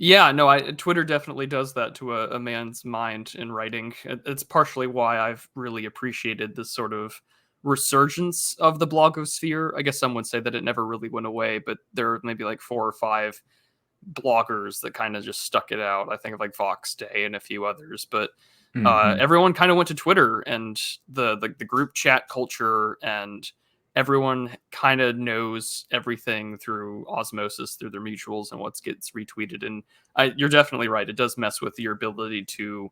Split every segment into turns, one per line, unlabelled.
Yeah, no, Twitter definitely does that to a man's mind in writing. It's partially why I've really appreciated this sort of resurgence of the blogosphere. I guess some would say that it never really went away, but there are maybe like 4 or 5 bloggers that kind of just stuck it out. I think of like Vox Day and a few others, but
Hmm.
everyone kind of went to Twitter, and the group chat culture, and everyone kind of knows everything through osmosis through their mutuals and what gets retweeted. And you're definitely right; it does mess with your ability to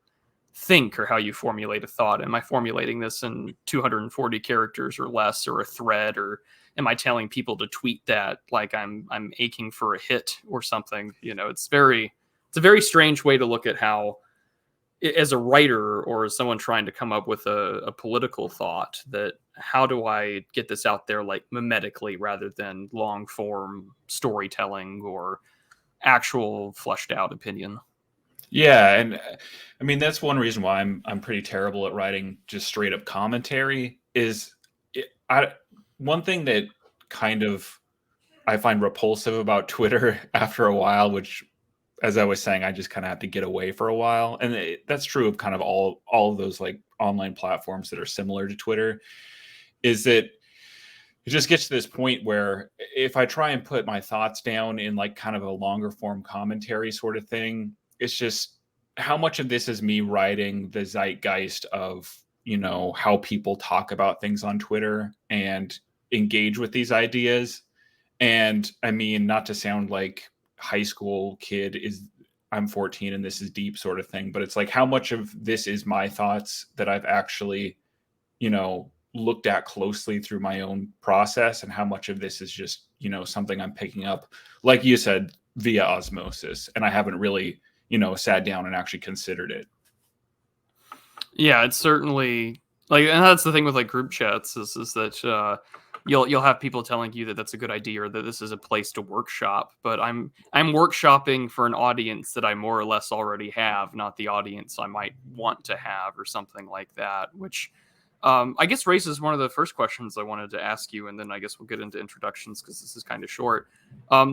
think or how you formulate a thought. Am I formulating this in 240 characters or less, or a thread, or am I telling people to tweet that like I'm aching for a hit or something? It's a very strange way to look at how, as a writer or as someone trying to come up with a political thought, that how do I get this out there like mimetically rather than long form storytelling or actual fleshed out opinion.
Yeah, and I mean that's one reason why I'm pretty terrible at writing just straight up commentary. I one thing that kind of I find repulsive about Twitter after a while, which, as I was saying, I just kind of have to get away for a while, and that's true of kind of all of those like online platforms that are similar to Twitter. Is that it just gets to this point where if I try and put my thoughts down in like kind of a longer form commentary sort of thing, it's just how much of this is me writing the zeitgeist of, how people talk about things on Twitter and engage with these ideas. And I mean, not to sound like high school kid is I'm 14 and this is deep sort of thing, but it's like how much of this is my thoughts that I've actually, looked at closely through my own process, and how much of this is just, something I'm picking up, like you said, via osmosis. And I haven't really, sat down and actually considered it.
Yeah, it's certainly like, and that's the thing with like group chats is that you'll have people telling you that that's a good idea or that this is a place to workshop, but I'm workshopping for an audience that I more or less already have, not the audience I might want to have or something like that, which I guess raises one of the first questions I wanted to ask you, and then I guess we'll get into introductions because this is kind of short.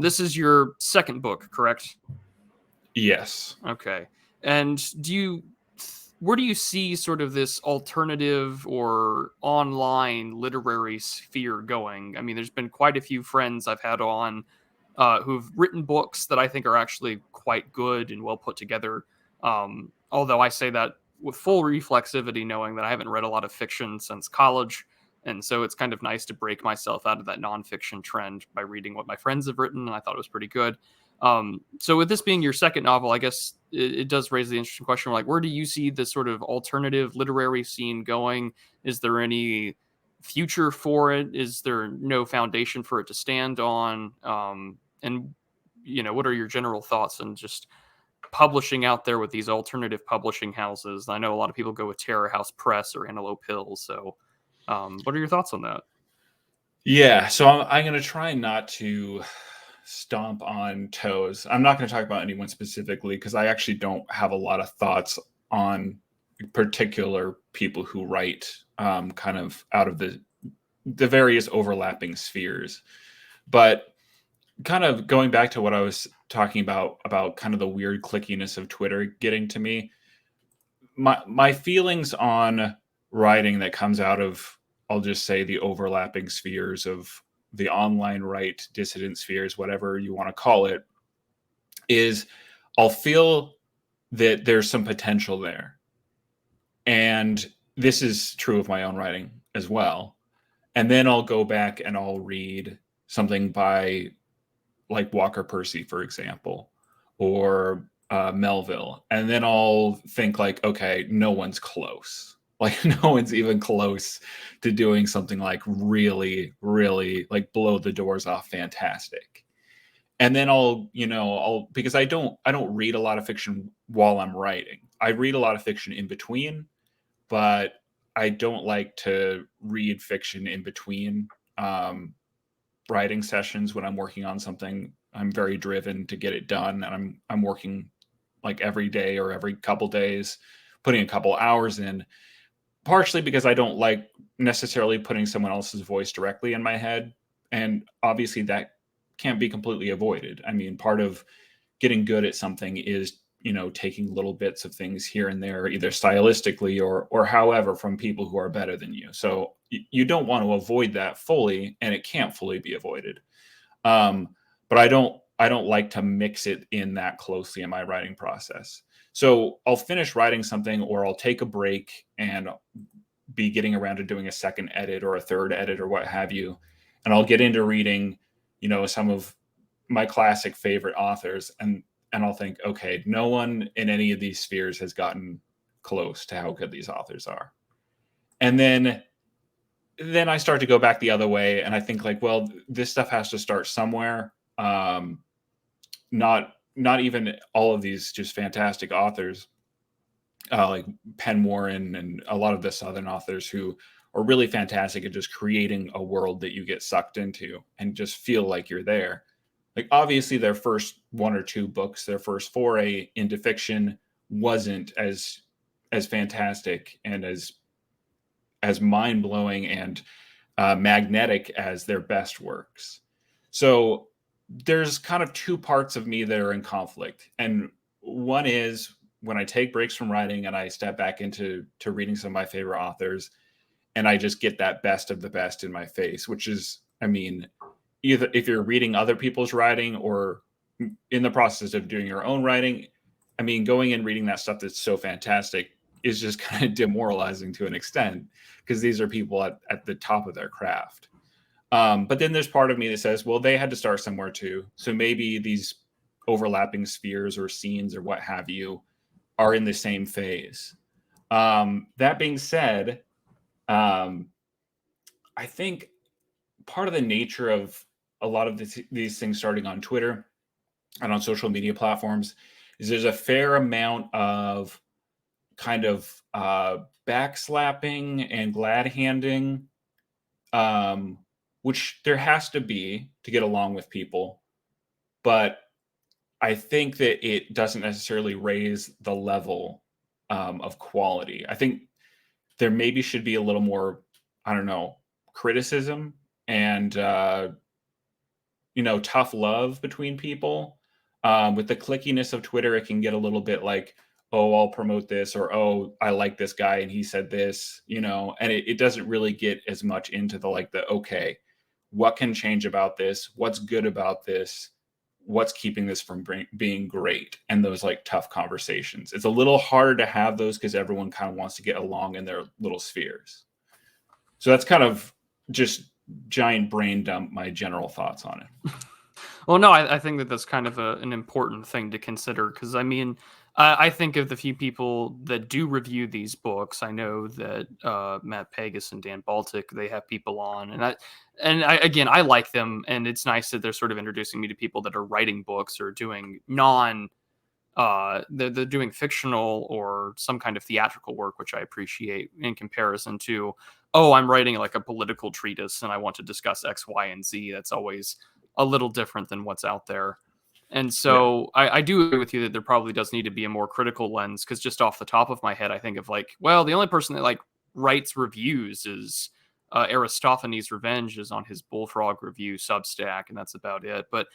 This is your second book, correct?
Yes.
Okay. And where do you see sort of this alternative or online literary sphere going? I mean, there's been quite a few friends I've had on who've written books that I think are actually quite good and well put together. Although I say that with full reflexivity, knowing that I haven't read a lot of fiction since college. And so it's kind of nice to break myself out of that nonfiction trend by reading what my friends have written. And I thought it was pretty good. So with this being your second novel, I guess it does raise the interesting question, like, where do you see this sort of alternative literary scene going? Is there any future for it? Is there no foundation for it to stand on? And what are your general thoughts on just publishing out there with these alternative publishing houses? I know a lot of people go with Terror House Press or Antelope Hill. So what are your thoughts on that?
Yeah, so I'm going to try not to stomp on toes. I'm not going to talk about anyone specifically because I actually don't have a lot of thoughts on particular people who write kind of out of the various overlapping spheres. But kind of going back to what I was talking about kind of the weird clickiness of Twitter getting to me, my feelings on writing that comes out of, I'll just say, the overlapping spheres of the online right, dissident spheres, whatever you want to call it, is I'll feel that there's some potential there. And this is true of my own writing as well. And then I'll go back and I'll read something by like Walker Percy, for example, or Melville. And then I'll think like, okay, no one's close. Like no one's even close to doing something like really, really like blow the doors off fantastic. And then I'll because I don't read a lot of fiction while I'm writing. I read a lot of fiction in between, but I don't like to read fiction in between writing sessions when I'm working on something. I'm very driven to get it done, and I'm working like every day or every couple days, putting a couple hours in. Partially because I don't like necessarily putting someone else's voice directly in my head, and obviously that can't be completely avoided. I mean, part of getting good at something is, taking little bits of things here and there, either stylistically or however, from people who are better than you. So you don't want to avoid that fully, and it can't fully be avoided. But I don't like to mix it in that closely in my writing process. So I'll finish writing something, or I'll take a break and be getting around to doing a second edit or a third edit or what have you. And I'll get into reading, some of my classic favorite authors, and I'll think, okay, no one in any of these spheres has gotten close to how good these authors are. And then I start to go back the other way, and I think like, well, this stuff has to start somewhere. Not even all of these just fantastic authors, like Penn Warren and a lot of the Southern authors who are really fantastic at just creating a world that you get sucked into and just feel like you're there. Like, obviously their first one or two books, their first foray into fiction wasn't as fantastic and as mind-blowing and magnetic as their best works. So there's kind of two parts of me that are in conflict. And one is when I take breaks from writing and I step back into reading some of my favorite authors, and I just get that best of the best in my face, which is, I mean, either if you're reading other people's writing or in the process of doing your own writing, I mean, going and reading that stuff that's so fantastic is just kind of demoralizing to an extent, because these are people at the top of their craft. But then there's part of me that says, well, they had to start somewhere too. So maybe these overlapping spheres or scenes or what have you are in the same phase. That being said, I think part of the nature of a lot of these things starting on Twitter and on social media platforms is there's a fair amount of kind of backslapping and glad handing, which there has to be to get along with people. But I think that it doesn't necessarily raise the level of quality. I think there maybe should be a little more, I don't know, criticism and, tough love between people. With the clickiness of Twitter, it can get a little bit like, oh, I'll promote this, or, oh, I like this guy and he said this, and it doesn't really get as much into okay, what can change about this? What's good about this? What's keeping this from being great? And those like tough conversations. It's a little harder to have those because everyone kind of wants to get along in their little spheres. So that's kind of just giant brain dump, my general thoughts on it.
Well, no, I think that that's kind of an important thing to consider, because I mean, I think of the few people that do review these books. I know that Matt Pegas and Dan Baltic, they have people on, again, I like them, and it's nice that they're sort of introducing me to people that are writing books or doing they're doing fictional or some kind of theatrical work, which I appreciate, in comparison to, oh, I'm writing like a political treatise and I want to discuss X, Y, and Z. That's always a little different than what's out there. And so I do agree with you that there probably does need to be a more critical lens, because just off the top of my head, I think of like, well, the only person that like writes reviews is Aristophanes' Revenge is on his Bullfrog Review Substack, and that's about it. But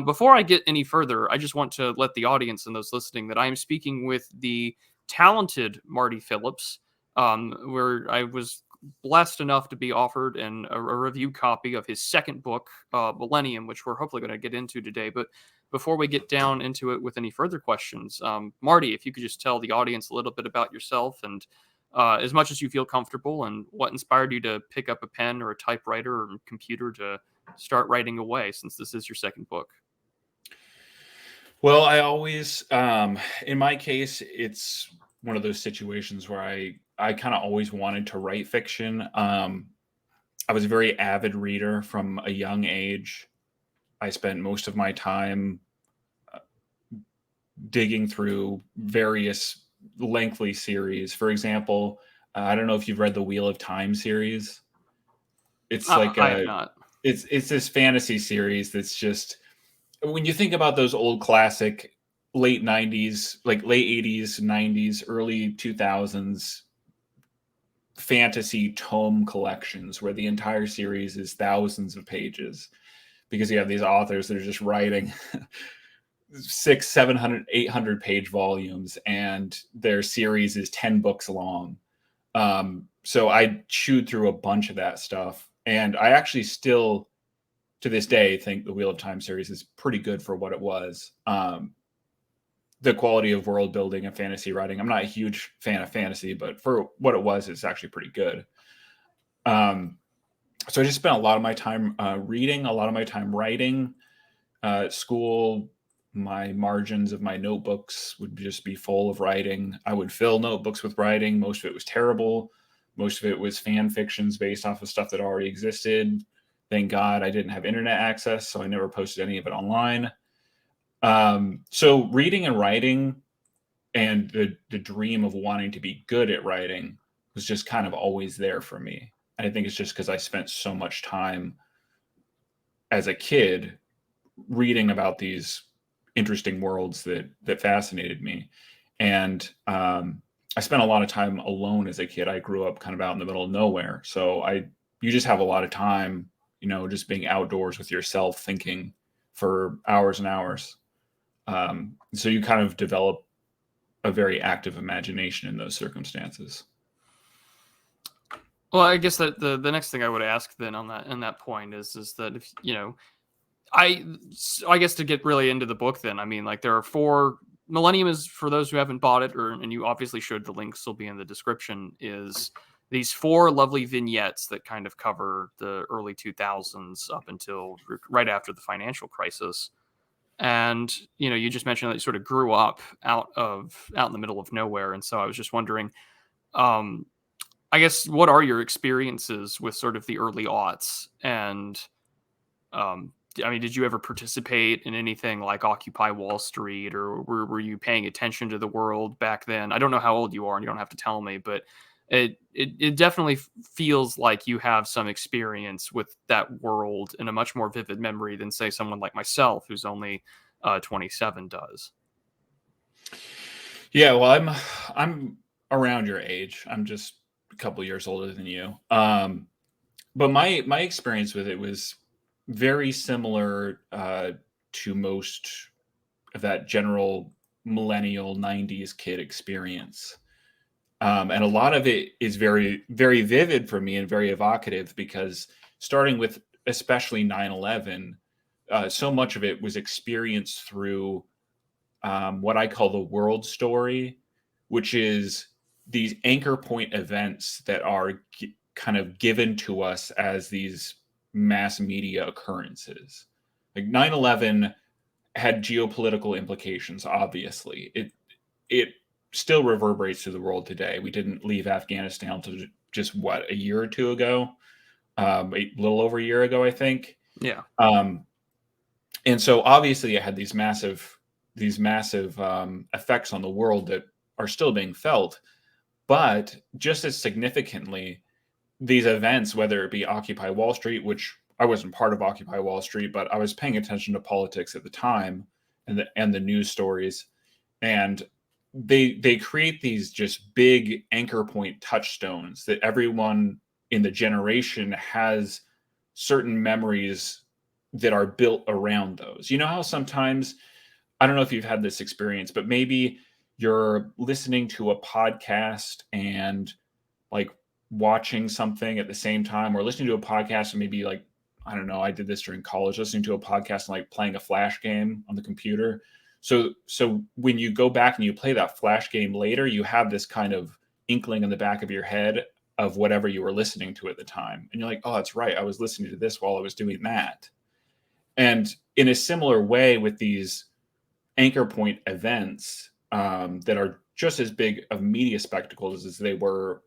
before I get any further, I just want to let the audience and those listening that I am speaking with the talented Marty Phillips, where I was blessed enough to be offered a review copy of his second book, Millennium, which we're hopefully going to get into today. But before we get down into it with any further questions, Marty, if you could just tell the audience a little bit about yourself, and as much as you feel comfortable, and what inspired you to pick up a pen or a typewriter or computer to start writing away, since this is your second book.
Well, I always, in my case, it's one of those situations where I kind of always wanted to write fiction. I was a very avid reader from a young age. I spent most of my time digging through various lengthy series. For example, I don't know if you've read the Wheel of Time series. It's like
I have not.
It's this fantasy series that's just, when you think about those old classic late 90s, like late 80s, 90s, early 2000s fantasy tome collections where the entire series is thousands of pages, because you have these authors that are just writing 600, 700, 800 page volumes, and their series is 10 books long. So I chewed through a bunch of that stuff, and I actually still, to this day, think the Wheel of Time series is pretty good for what it was. The quality of world building and fantasy writing, I'm not a huge fan of fantasy, but for what it was, it's actually pretty good. So I just spent a lot of my time reading, a lot of my time writing. School, my margins of my notebooks would just be full of writing. I would fill notebooks with writing. Most of it was terrible. Most of it was fan fictions based off of stuff that already existed. Thank God I didn't have internet access, so I never posted any of it online. So reading and writing and the dream of wanting to be good at writing was just kind of always there for me. And I think it's just because I spent so much time as a kid reading about these interesting worlds that fascinated me. And I spent a lot of time alone as a kid. I grew up kind of out in the middle of nowhere. So you just have a lot of time, just being outdoors with yourself, thinking for hours and hours. So you kind of develop a very active imagination in those circumstances.
Well, I guess that the next thing I would ask then on that point is that if I guess to get really into the book, then I mean, like, there are 4. Millennium is, for those who haven't bought it, and you obviously should. The links will be in the description. Is these 4 lovely vignettes that kind of cover the early 2000s up until right after the financial crisis. And you just mentioned that you sort of grew up out in the middle of nowhere, and so I was just wondering, I guess, what are your experiences with sort of the early aughts? And I mean, did you ever participate in anything like Occupy Wall Street, or were you paying attention to the world back then? I don't know how old you are, and you don't have to tell me, but it definitely feels like you have some experience with that world in a much more vivid memory than, say, someone like myself, who's only 27, does.
Yeah, well, I'm around your age. I'm just a couple years older than you. But my experience with it was very similar to most of that general millennial 90s kid experience. And a lot of it is very, very vivid for me and very evocative, because starting with especially 9/11, so much of it was experienced through what I call the world story, which is these anchor point events that are kind of given to us as these mass media occurrences. Like 9/11 had geopolitical implications, obviously. It still reverberates through the world today. We didn't leave Afghanistan until just a year or two ago, a little over a year ago, I think.
Yeah.
And so obviously it had these massive effects on the world that are still being felt. But just as significantly, these events, whether it be Occupy Wall Street, which I wasn't part of Occupy Wall Street, but I was paying attention to politics at the time and the news stories, and they create these just big anchor point touchstones that everyone in the generation has certain memories that are built around those. You know how sometimes, I don't know if you've had this experience, but maybe you're listening to a podcast and like watching something at the same time, or listening to a podcast and maybe, like, I don't know, I did this during college, listening to a podcast and like playing a flash game on the computer. So when you go back and you play that flash game later, you have this kind of inkling in the back of your head of whatever you were listening to at the time. And you're like, oh, that's right, I was listening to this while I was doing that. And in a similar way with these anchor point events that are just as big of media spectacles as they were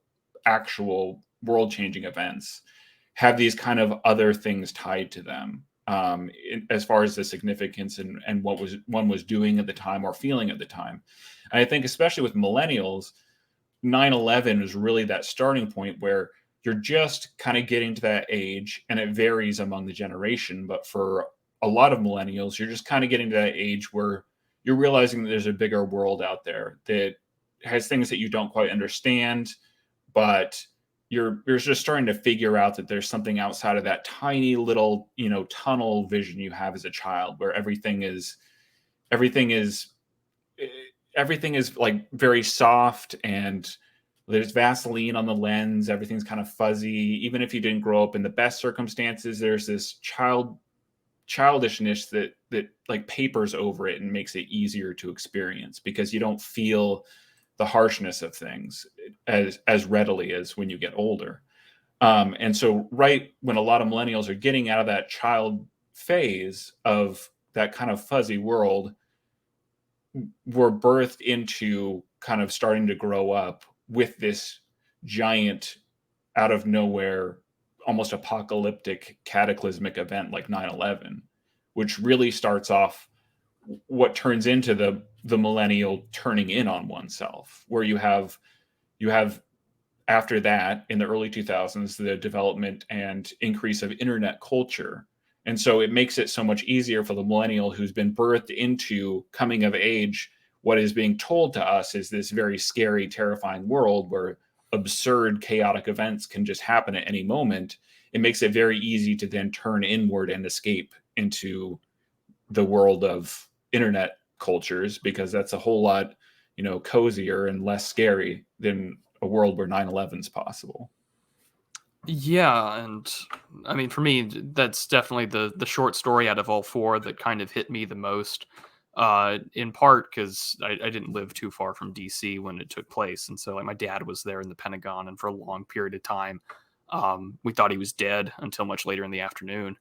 actual world-changing events, have these kind of other things tied to them, as far as the significance and what one was doing at the time or feeling at the time. And I think especially with millennials, 9/11 is really that starting point where you're just kind of getting to that age, and it varies among the generation. But for a lot of millennials, you're just kind of getting to that age where you're realizing that there's a bigger world out there that has things that you don't quite understand, but you're just starting to figure out that there's something outside of that tiny little, tunnel vision you have as a child, where everything is everything is everything is like very soft, and there's Vaseline on the lens. Everything's kind of fuzzy. Even if you didn't grow up in the best circumstances, there's this childishness that like papers over it and makes it easier to experience, because you don't feel the harshness of things as readily as when you get older. And so right when a lot of millennials are getting out of that child phase of that kind of fuzzy world, we're birthed into kind of starting to grow up with this giant, out of nowhere, almost apocalyptic, cataclysmic event like 9/11, which really starts off what turns into the millennial turning in on oneself, where you have after that, in the early 2000s, the development and increase of internet culture. And so it makes it so much easier for the millennial who's been birthed into coming of age. What is being told to us is this very scary, terrifying world where absurd, chaotic events can just happen at any moment. It makes it very easy to then turn inward and escape into the world of internet cultures, because that's a whole lot, cozier and less scary than a world where 9/11 is possible.
Yeah, and I mean, for me, that's definitely the short story out of all four that kind of hit me the most. In part because I didn't live too far from DC when it took place, and so like my dad was there in the Pentagon, and for a long period of time, we thought he was dead until much later in the afternoon,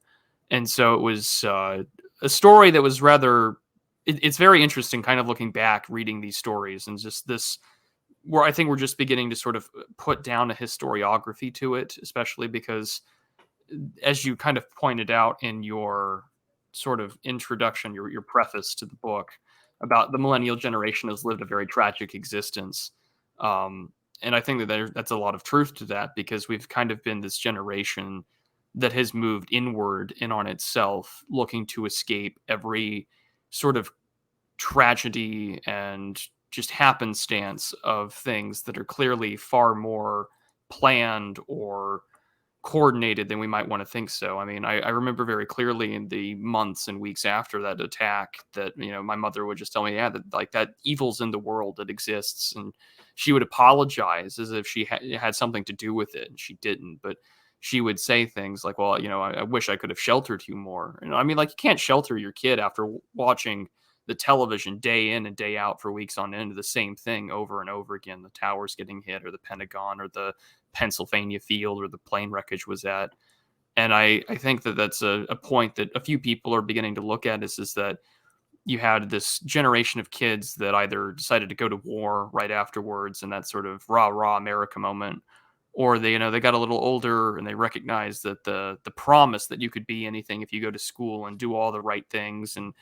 and so it was a story that was rather. It's very interesting, kind of looking back, reading these stories, and just this where I think we're just beginning to sort of put down a historiography to it, especially because, as you kind of pointed out in your sort of introduction, your preface to the book, about the millennial generation has lived a very tragic existence. And I think that that's a lot of truth to that, because we've kind of been this generation that has moved inward in on itself, looking to escape every sort of tragedy and just happenstance of things that are clearly far more planned or coordinated than we might want to think so. I mean, I remember very clearly in the months and weeks after that attack that, my mother would just tell me, yeah, that like that evil's in the world that exists. And she would apologize as if she had something to do with it. And she didn't, but she would say things like, well, I wish I could have sheltered you more. I mean, like, you can't shelter your kid after watching the television day in and day out for weeks on end, the same thing over and over again, the towers getting hit, or the Pentagon, or the Pennsylvania field, or the plane wreckage was at. And I think that that's a point that a few people are beginning to look at, is that you had this generation of kids that either decided to go to war right afterwards in that sort of rah rah America moment, or they got a little older and they recognized that the promise that you could be anything if you go to school and do all the right things and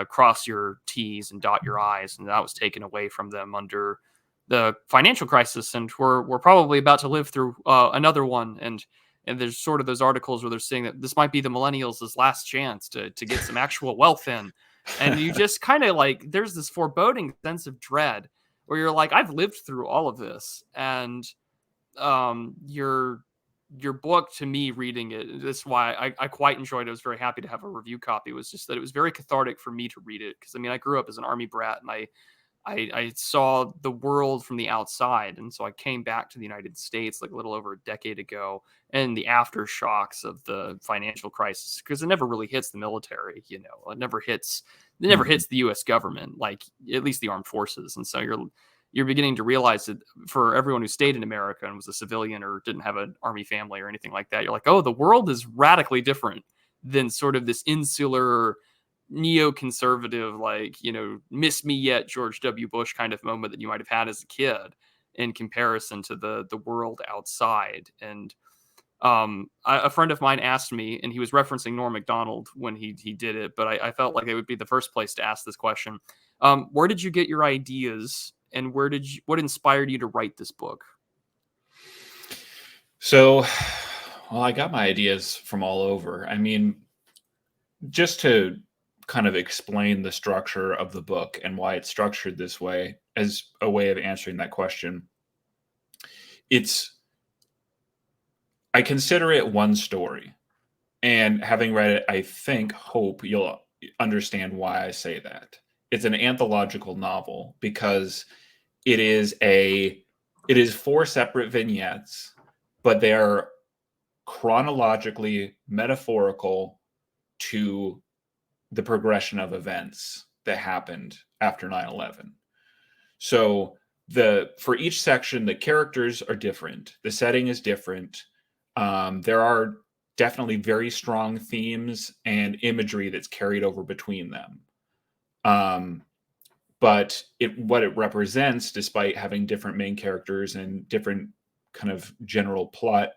cross your T's and dot your I's, and that was taken away from them under the financial crisis, and we're probably about to live through another one. And there's sort of those articles where they're saying that this might be the millennials' last chance to get some actual wealth in. And you just kind of like, there's this foreboding sense of dread where you're like, I've lived through all of this. And your book, to me, reading it, that's why I quite enjoyed it. I was very happy to have a review copy. It was just that it was very cathartic for me to read it, because I mean, I grew up as an army brat, and I saw the world from the outside. And so I came back to the United States like a little over a decade ago, and the aftershocks of the financial crisis, because it never really hits the military, it never hits the US government, like at least the armed forces. And so you're beginning to realize that for everyone who stayed in America and was a civilian or didn't have an army family or anything like that, you're like, oh, the world is radically different than sort of this insular neoconservative, like, miss me yet George W. Bush kind of moment that you might have had as a kid, in comparison to the world outside. And a friend of mine asked me, and he was referencing Norm Macdonald when he did it, but I felt like it would be the first place to ask this question. Where did you get your ideas, and what inspired you to write this book?
So, well, I got my ideas from all over. I mean, just to kind of explain the structure of the book and why it's structured this way as a way of answering that question, I consider it one story. And having read it, hope you'll understand why I say that. an anthological novel because it is 4 separate vignettes, but they are chronologically metaphorical to the progression of events that happened after 9/11. So for each section, the characters are different, the setting is different. There are definitely very strong themes and imagery that's carried over between them. But what it represents, despite having different main characters and different kind of general plot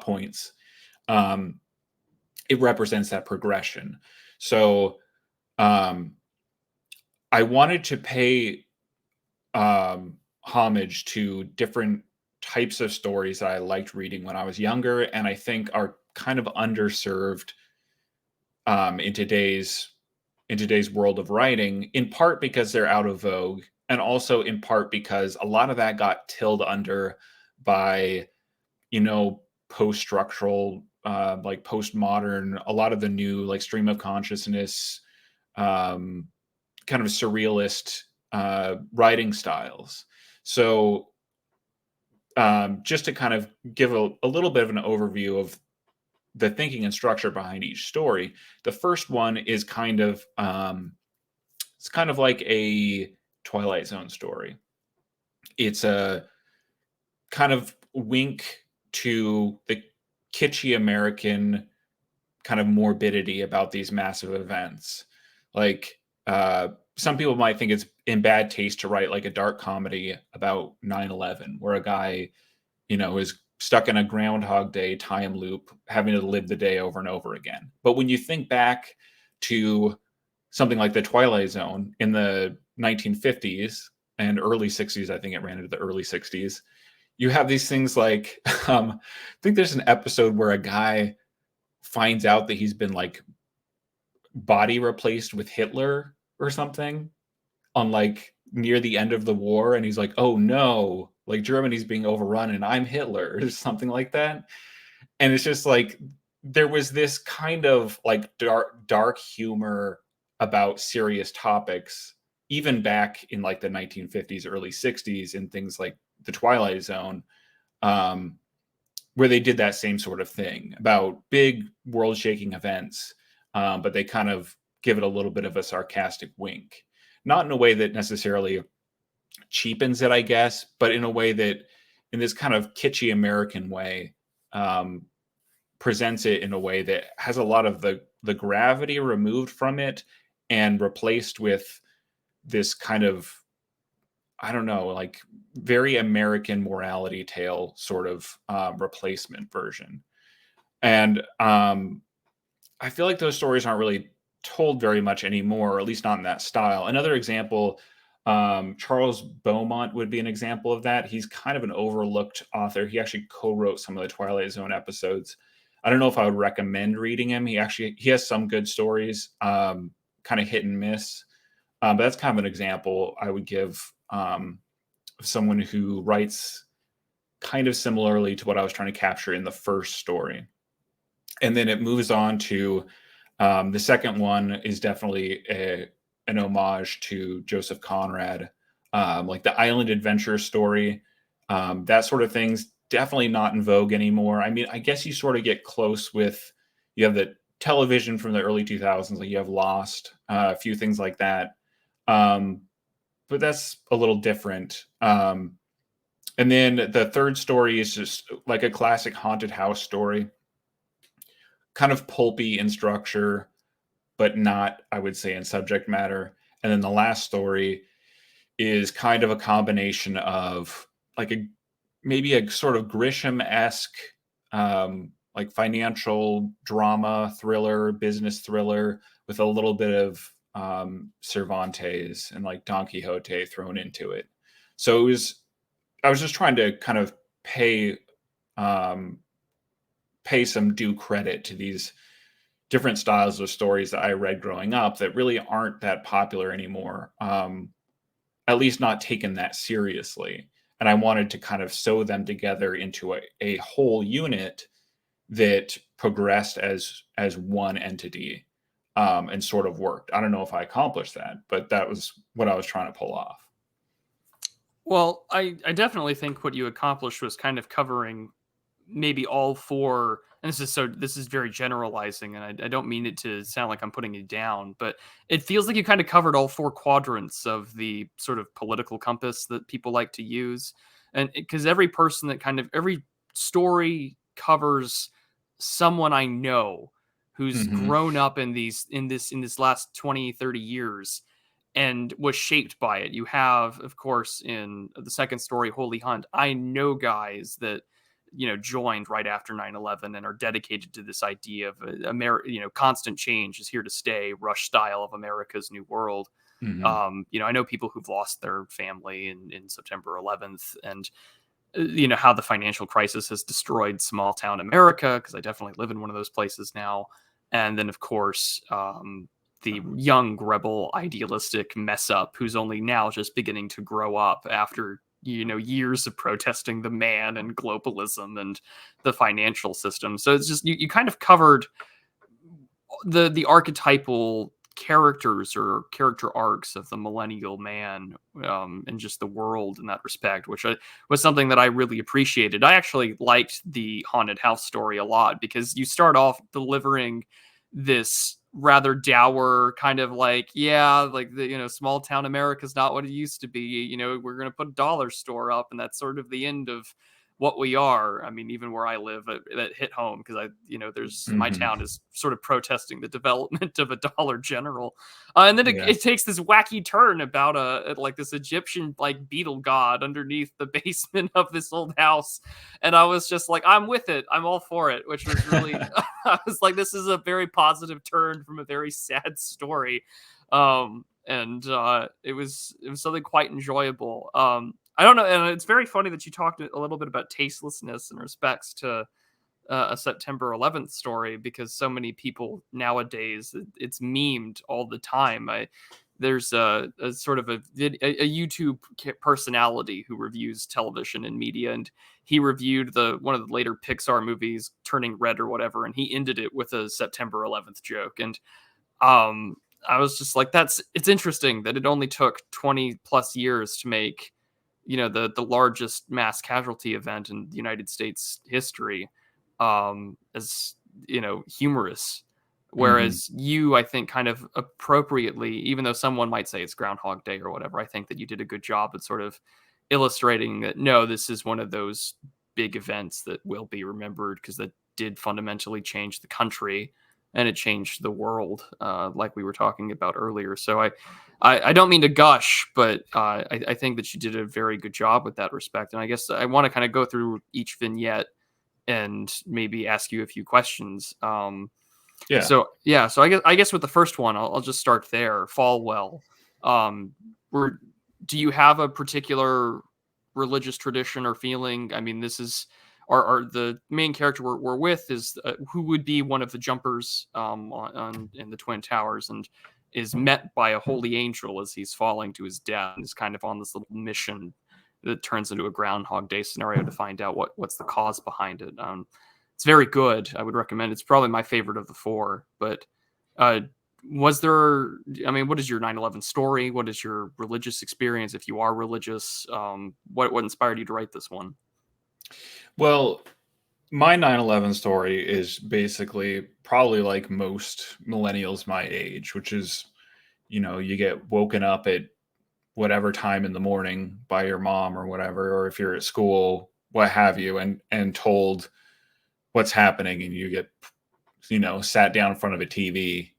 points, it represents that progression. So I wanted to pay homage to different types of stories that I liked reading when I was younger, and I think are kind of underserved in today's world of writing, in part because they're out of vogue, and also in part because a lot of that got tilled under by, post-structural, like postmodern, a lot of the new like stream of consciousness, kind of surrealist writing styles. So just to kind of give a little bit of an overview of the thinking and structure behind each story. The first one is kind of it's kind of like a Twilight Zone story. It's a kind of wink to the kitschy American kind of morbidity about these massive events. Like some people might think it's in bad taste to write like a dark comedy about 9/11, where a guy, is stuck in a Groundhog Day time loop, having to live the day over and over again. But when you think back to something like The Twilight Zone in the 1950s and early 60s, I think it ran into the early 60s, you have these things like, I think there's an episode where a guy finds out that he's been like body replaced with Hitler or something on like near the end of the war, and he's like, oh no, like Germany's being overrun and I'm Hitler or something like that. And it's just like there was this kind of like dark humor about serious topics even back in like the 1950s, early 60s, in things like The Twilight Zone, where they did that same sort of thing about big world shaking events, but they kind of give it a little bit of a sarcastic wink. Not in a way that necessarily cheapens it, I guess, but in a way that, in this kind of kitschy American way, presents it in a way that has a lot of the gravity removed from it and replaced with this kind of, I don't know, like very American morality tale sort of replacement version. And I feel like those stories aren't really told very much anymore, or at least not in that style. Another example, Charles Beaumont would be an example of that. He's kind of an overlooked author. He actually co-wrote some of the Twilight Zone episodes. I don't know if I would recommend reading him. He has some good stories, kind of hit and miss. But that's kind of an example I would give of someone who writes kind of similarly to what I was trying to capture in the first story. And then it moves on to the second one is definitely an homage to Joseph Conrad, like the island adventure story. That sort of thing's definitely not in vogue anymore. I mean, I guess you sort of get close with, you have the television from the early 2000s, like you have Lost, a few things like that. But that's a little different. And then the third story is just like a classic haunted house story, kind of pulpy in structure, but not, I would say, in subject matter. And then the last story is kind of a combination of like maybe a sort of Grisham-esque, like financial drama thriller, business thriller, with a little bit of Cervantes and like Don Quixote thrown into it. So I was just trying to kind of pay some due credit to these different styles of stories that I read growing up that really aren't that popular anymore, at least not taken that seriously. And I wanted to kind of sew them together into a whole unit that progressed as one entity. and sort of worked. I don't know if I accomplished that, but that was what I was trying to pull off.
Well, I definitely think what you accomplished was kind of covering maybe all four. And this is very generalizing, and I don't mean it to sound like I'm putting it down, but it feels like you kind of covered all four quadrants of the sort of political compass that people like to use. And because every story covers someone I know who's
Mm-hmm.
grown up in this last 20, 30 years and was shaped by it. You have, of course, in the second story, Holy Hunt, I know guys that joined right after 9/11 and are dedicated to this idea of constant change is here to stay, Rush style of America's new world.
Mm-hmm.
I know people who've lost their family in September 11th, and how the financial crisis has destroyed small town America, because I definitely live in one of those places now. And then, of course, the young rebel idealistic mess up who's only now just beginning to grow up after years of protesting the man and globalism and the financial system. So it's just you kind of covered the archetypal characters or character arcs of the millennial man, and just the world in that respect, which was something that I really appreciated. I actually liked the haunted house story a lot, because you start off delivering this rather dour kind of like, yeah, like the small town America's not what it used to be. We're going to put a dollar store up, and that's sort of the end of what we are. I mean, even where I live, that hit home, because my
Mm-hmm.
town is sort of protesting the development of a Dollar General, and then
Yeah.
it takes this wacky turn about like this Egyptian like beetle god underneath the basement of this old house, and I was just like, I'm with it, I'm all for it, which was really, I was like, this is a very positive turn from a very sad story, and it was something quite enjoyable. I don't know, and it's very funny that you talked a little bit about tastelessness in respects to a September 11th story, because so many people nowadays, it's memed all the time. There's a sort of a YouTube personality who reviews television and media, and he reviewed one of the later Pixar movies, Turning Red or whatever, and he ended it with a September 11th joke. And I was just like, it's interesting that it only took 20 plus years to make the largest mass casualty event in the United States history, as humorous,
Mm-hmm.
whereas I think, kind of appropriately, even though someone might say it's Groundhog Day or whatever, I think that you did a good job at sort of illustrating that, no, this is one of those big events that will be remembered, because that did fundamentally change the country, and it changed the world, like we were talking about earlier. So I don't mean to gush, but I think that you did a very good job with that respect. And I guess I want to kind of go through each vignette and maybe ask you a few questions.
Yeah.
So yeah, so I guess with the first one, I'll just start there. Falwell. Um, were Do you have a particular religious tradition or feeling? I mean, this is our the main character we're with is who would be one of the jumpers, in the Twin Towers, and is met by a holy angel as he's falling to his death, and is kind of on this little mission that turns into a Groundhog Day scenario to find out what's the cause behind it. It's very good. I would recommend. It's probably my favorite of the four. But uh, was there? I mean, what is your 9/11 story? What is your religious experience, if you are religious? What inspired you to write this one?
Well, my 9/11 story is basically probably like most millennials my age, which is, you get woken up at whatever time in the morning by your mom or whatever, or if you're at school, what have you, and told what's happening, and you get, sat down in front of a TV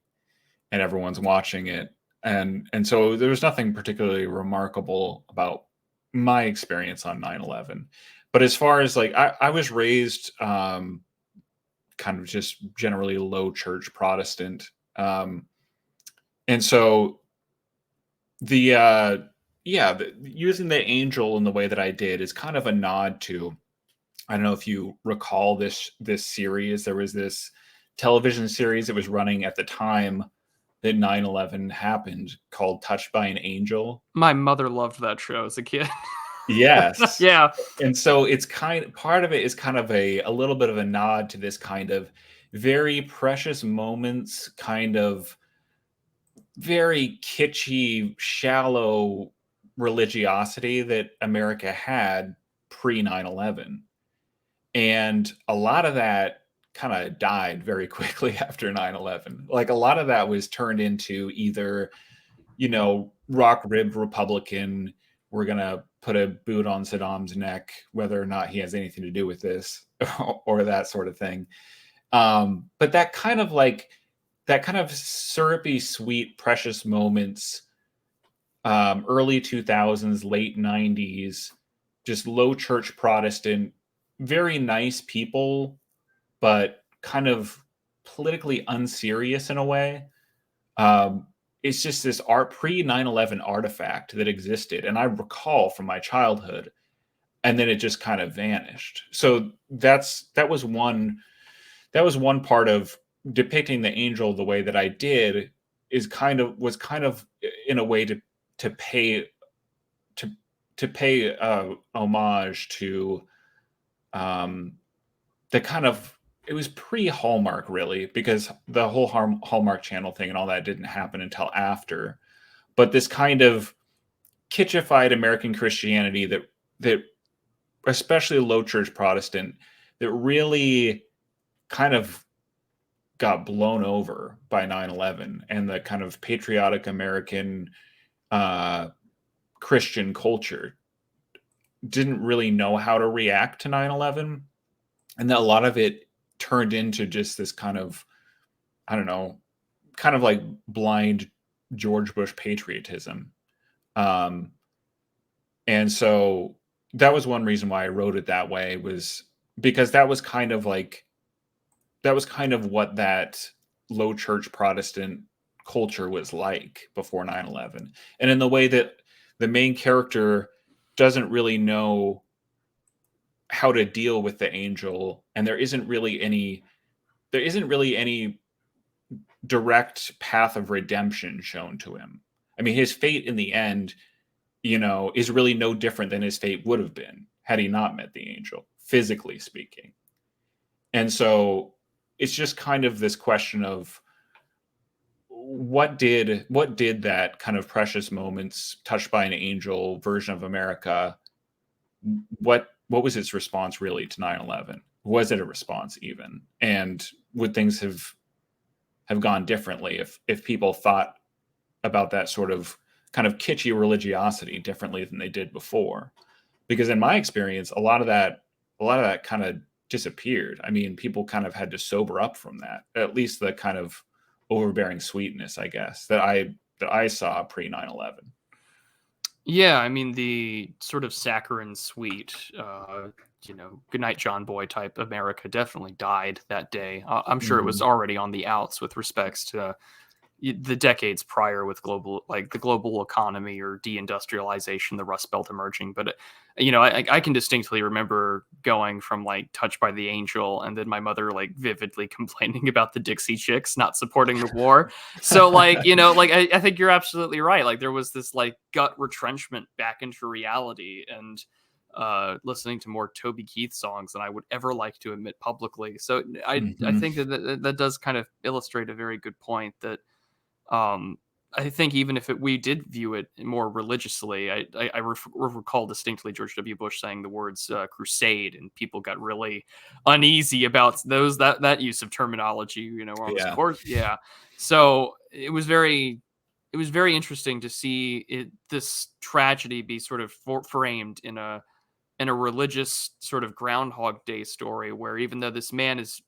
and everyone's watching it. And so there was nothing particularly remarkable about my experience on 9/11. But as far as like, I was raised kind of just generally low church Protestant. And so the using the angel in the way that I did is kind of a nod to, I don't know if you recall this series. There was this television series that was running at the time that 9/11 happened, called Touched by an Angel.
My mother loved that show as a kid.
Yes.
Yeah.
And so it's part of it is kind of a little bit of a nod to this kind of very precious moments, kind of very kitschy, shallow religiosity that America had pre 9/11. And a lot of that kind of died very quickly after 9/11. Like a lot of that was turned into either, rock ribbed Republican, we're going to put a boot on Saddam's neck, whether or not he has anything to do with this, or that sort of thing. But that kind of syrupy, sweet, precious moments, early 2000s, late 90s, just low church Protestant, very nice people, but kind of politically unserious in a way. It's just this pre 9/11 artifact that existed. And I recall from my childhood, and then it just kind of vanished. So that was one part of depicting the angel the way that I did was kind of in a way to pay homage to the kind of, it was pre-Hallmark really, because the whole Hallmark Channel thing and all that didn't happen until after. But this kind of kitschified American Christianity that especially low church Protestant, that really kind of got blown over by 9/11 and the kind of patriotic American Christian culture didn't really know how to react to 9/11. And that a lot of it turned into just this kind of, I don't know, kind of like blind George Bush patriotism. And so that was one reason why I wrote it that way, was because that was kind of what that low church Protestant culture was like before 9/11. And in the way that the main character doesn't really know how to deal with the angel, and there isn't really any direct path of redemption shown to him. I mean, his fate in the end, is really no different than his fate would have been had he not met the angel, physically speaking. And so it's just kind of this question of what did that kind of precious moments touched by an angel version of America, what was its response really to 9/11? Was it a response even? And would things have gone differently if people thought about that sort of kind of kitschy religiosity differently than they did before? Because in my experience, a lot of that kind of disappeared. I mean, people kind of had to sober up from that, at least the kind of overbearing sweetness, I guess, that I saw pre 9/11.
Yeah, I mean the sort of saccharine sweet, goodnight John Boy type America definitely died that day. I'm sure it was
Mm-hmm.
already on the outs with respects to the decades prior with the global economy or deindustrialization, the Rust Belt emerging. But I can distinctly remember going from like Touched by the Angel, and then my mother like vividly complaining about the Dixie Chicks not supporting the war. So I think you're absolutely right. Like there was this like gut retrenchment back into reality, and listening to more Toby Keith songs than I would ever like to admit publicly. So I
Mm-hmm.
think that does kind of illustrate a very good point that I think even if we did view it more religiously, I recall distinctly George W. Bush saying the words crusade, and people got really uneasy about that use of terminology. We're on this
Yeah.
course, yeah. So it was very interesting to see this tragedy be sort of framed in a religious sort of Groundhog Day story, where even though this man is,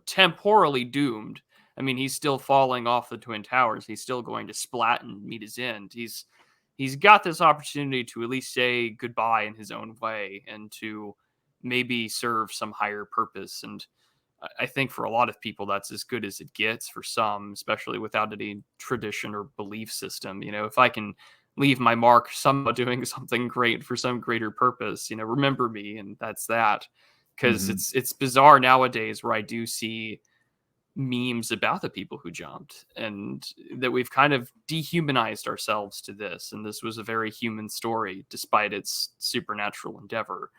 temporally doomed, I mean, he's still falling off the Twin Towers. He's still going to splat and meet his end. He's got this opportunity to at least say goodbye in his own way and to maybe serve some higher purpose. And I think for a lot of people, that's as good as it gets. For some, especially without any tradition or belief system, if I can leave my mark somehow doing something great for some greater purpose, remember me, and that's that. Because
Mm-hmm.
it's bizarre nowadays where I do see memes about the people who jumped, and that we've kind of dehumanized ourselves to this, and this was a very human story despite its supernatural endeavor.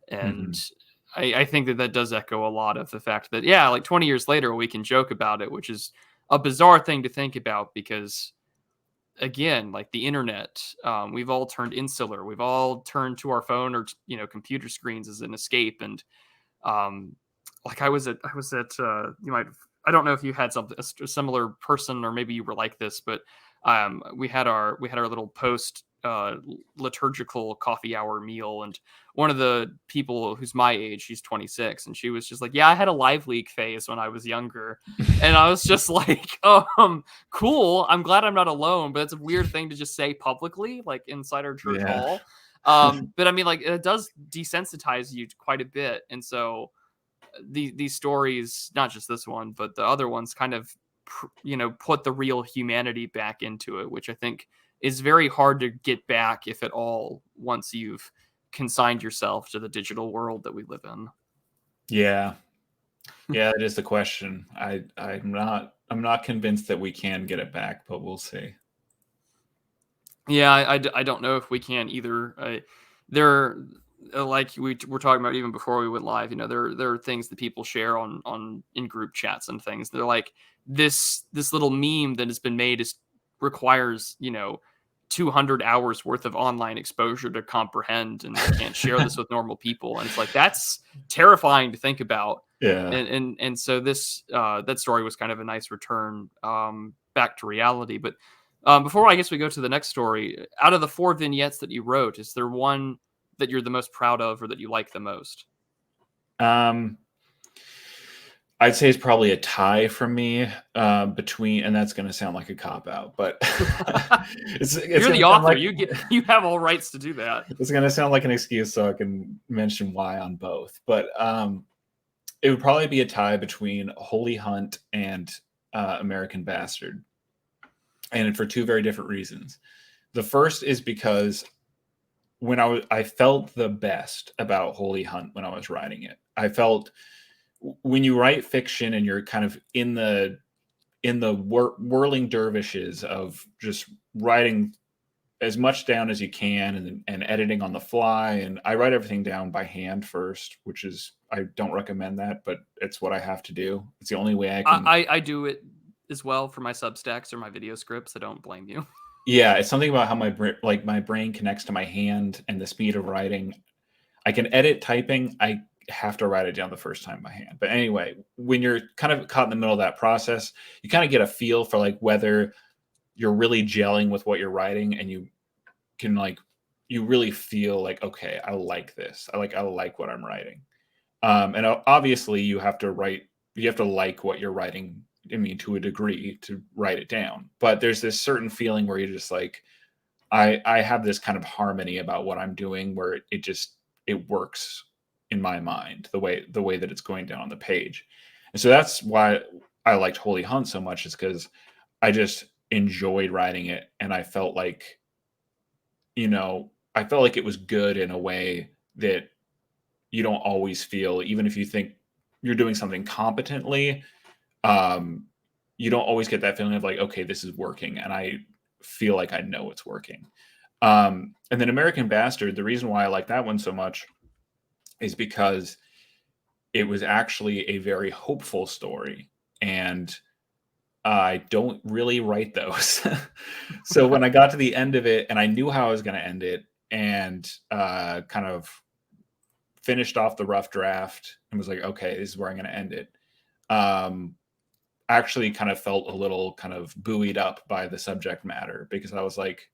And
Mm-hmm.
I think that does echo a lot of the fact that, yeah, like 20 years later we can joke about it, which is a bizarre thing to think about, because again, like the internet, we've all turned insular. We've all turned to our phone or computer screens as an escape. And um, like I was at you might I don't know if you had something a similar person, or maybe you were like this, but we had our little post liturgical coffee hour meal, and one of the people who's my age, she's 26, and she was just like, yeah, I had a live leak phase when I was younger. And I was just like, cool, I'm glad I'm not alone, but it's a weird thing to just say publicly, like inside our church
Yeah.
hall. But I mean, like, it does desensitize you quite a bit. And so these stories, not just this one, but the other ones, kind of put the real humanity back into it, which I think is very hard to get back, if at all, once you've consigned yourself to the digital world that we live in.
Yeah. Yeah, that is the question. I'm not convinced that we can get it back, but we'll see.
Yeah, I don't know if we can either. There, like we were talking about even before we went live, there are things that people share on in group chats and things. They're like, this little meme that has been made requires 200 hours worth of online exposure to comprehend, and you can't share this with normal people. And it's like, that's terrifying to think about.
Yeah.
And so this that story was kind of a nice return back to reality. But before I guess we go to the next story, out of the 4 vignettes that you wrote, is there one that you're the most proud of or that you like the most?
Um, I'd say it's probably a tie for me between, and that's going to sound like a cop out, but it's
You're
going
the
to sound
author.
like
You have all rights to do that.
it's going to sound like an excuse, so I can mention why on both. But it would probably be a tie between Holy Hunt and American Bastard, and for two very different reasons. The first is because I felt the best about Holy Hunt when I was writing it. I felt when you write fiction and you're kind of in the whirling dervishes of just writing as much down as you can, and editing on the fly. And I write everything down by hand first, which is, I don't recommend that, but it's what I have to do. It's the only way I can.
I do it as well for my Substacks or my video scripts. I don't blame you.
Yeah, it's something about how my brain connects to my hand and the speed of writing. I can edit typing. I have to write it down the first time by hand. But anyway, when you're kind of caught in the middle of that process, you kind of get a feel for like whether you're really gelling with what you're writing, and you can you really feel like, okay, I like this. I like what I'm writing. And obviously you have to like what you're writing, I mean, to a degree, to write it down. But there's this certain feeling where you're just like, I have this kind of harmony about what I'm doing, where it works in my mind, the way that it's going down on the page. And so that's why I liked Holy Hunt so much, is because I just enjoyed writing it, and I felt like it was good in a way that you don't always feel, even if you think you're doing something competently. You don't always get that feeling of like, okay, this is working, and I feel like I know it's working. And then American Bastard, the reason why I like that one so much is because it was actually a very hopeful story, and I don't really write those. So when I got to the end of it and I knew how I was going to end it, and kind of finished off the rough draft and was like, okay, this is where I'm going to end it. Actually kind of felt a little kind of buoyed up by the subject matter, because I was like,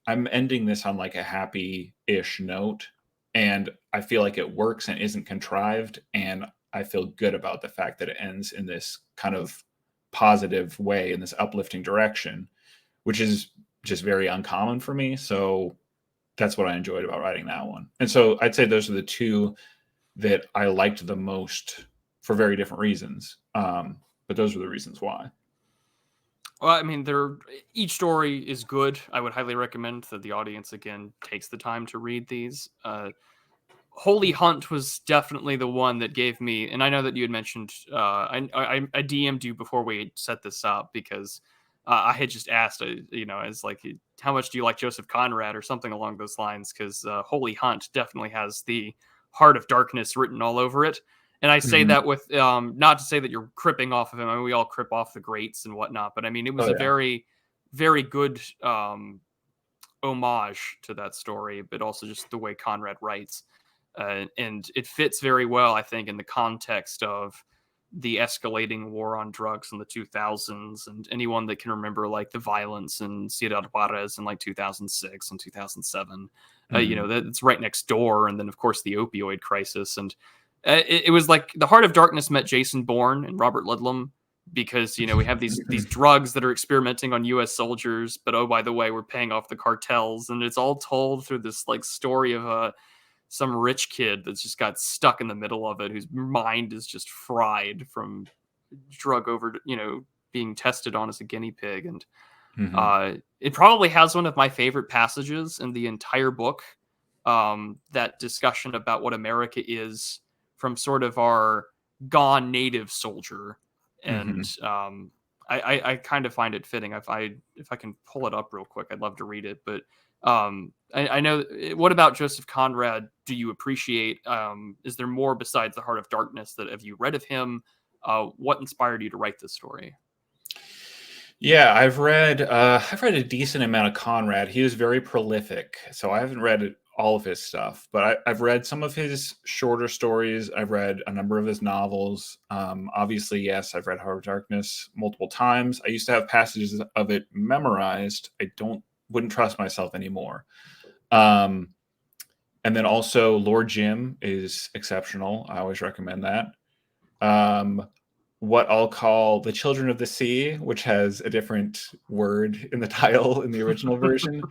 I'm ending this on like a happy-ish note, and I feel like it works and isn't contrived, and I feel good about the fact that it ends in this kind of positive way, in this uplifting direction, which is just very uncommon for me. So that's what I enjoyed about writing that one. And so I'd say those are the two that I liked the most, for very different reasons. But those are the reasons why.
Well, I mean, each story is good. I would highly recommend that the audience, again, takes the time to read these. Holy Hunt was definitely the one that gave me, and I know that you had mentioned, I DM'd you before we set this up, because I had just asked, as like, how much do you like Joseph Conrad or something along those lines? Because Holy Hunt definitely has the Heart of Darkness written all over it. And I say
Mhm.
that with, not to say that you're cripping off of him. I mean, we all crip off the greats and whatnot, but I mean, it was
Oh
a
yeah.
very, very good homage to that story, but also just the way Conrad writes. And it fits very well, I think, in the context of the escalating war on drugs in the 2000s, and anyone that can remember like the violence in Ciudad Juarez in like 2006 and 2007, that's right next door. And then of course the opioid crisis. And it was like the Heart of Darkness met Jason Bourne and Robert Ludlum, because we have these drugs that are experimenting on US soldiers, but oh, by the way, we're paying off the cartels. And it's all told through this like story of some rich kid that's just got stuck in the middle of it, whose mind is just fried from being tested on as a guinea pig. And it probably has one of my favorite passages in the entire book, that discussion about what America is from sort of our gone native soldier. And I kind of find it fitting. If I can pull it up real quick, I'd love to read it. But I know. What about Joseph Conrad? Do you appreciate? Is there more besides the Heart of Darkness that have you read of him? What inspired you to write this story?
Yeah, I've read a decent amount of Conrad. He was very prolific, so I haven't read all of his stuff, but I've read some of his shorter stories. I've read a number of his novels. Obviously, yes, I've read Heart of Darkness multiple times. I used to have passages of it memorized. Wouldn't trust myself anymore. And then also Lord Jim is exceptional. I always recommend that. What I'll call The Children of the Sea, which has a different word in the title in the original version.